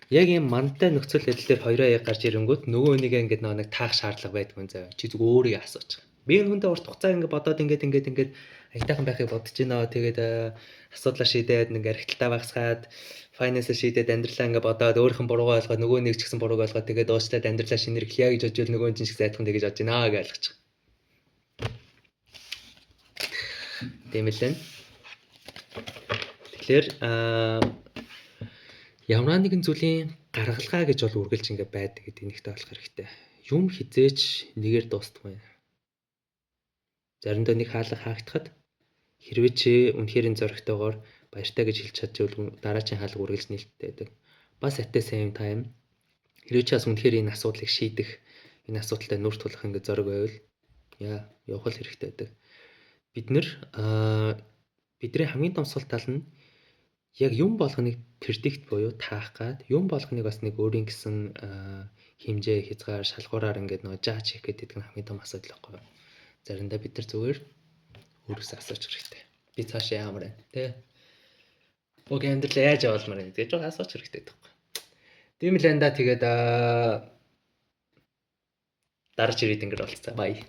яг ийм мантай нөхцөл байдал дээр хоёроо яг гарч ирэнгүүт нөгөө нэгэ ингээд нэг таах шаардлага байдгүй заяа. Чи зүг өөрийгөө асууж. Би энэ хүнтэй урт хугацаа ингээд бодоод ингээд аятайхан байхыг бодож байна. Тэгээд асуудлаа шийдээд нэг архитектаа багсгаад finance шийдээд амьдралаа ингээд бодоод өөрийнх нь буруугаа ойлгоод нөгөө нэг ч гэсэн бурууг ойлгоод тэгээд уучлаад амьдралаа шинэрхлэе гэж бодвол нөгөө нь ч гэсэн айдхан тэгэж бодож байна гэж ойлгож. Тэмэлэн. Тэгэхээр ямар нэгэн зүйлийн гаргалгаа гэж бол үргэлж ингэ байдаг гэдэг нэгтэй болох хэрэгтэй. Юм хизээч нэгээр дуустдаггүй. Заримдаа нэг хаалга хаагдахад хэрвээ чи үнэхээр зоригтойгоор баяртай гэж хэлж чадчихвал дараачийн хаалга үргэлж нээлттэй байдаг. Бас at the same time хэрвээ чи бас үнэхээр энэ асуудлыг шийдэх, энэ асуудалтай нүр тулах ингэ зориг байвал явах хэрэгтэй байдаг. Бидний хамгийн том сул тал нь яг юм болгоныг predict буюу таах гад юм болгоныг бас нэг өөрийн гэсэн хэмжээ хязгаар шалгуураар ингээд нөгөө жаач хийх гэдэг нь хамгийн том асуудал байхгүй юу. Заримдаа бид нар зүгээр өөрөөсөө асууж хэрэгтэй. Би цаашаа ямар байна те. Окей амьдрал яаж явуулмаар байна гэж жоо асууж хэрэгтэй байхгүй. Тийм л энэ да тэгээд дараач ирээд ингээд болцсон. Бай.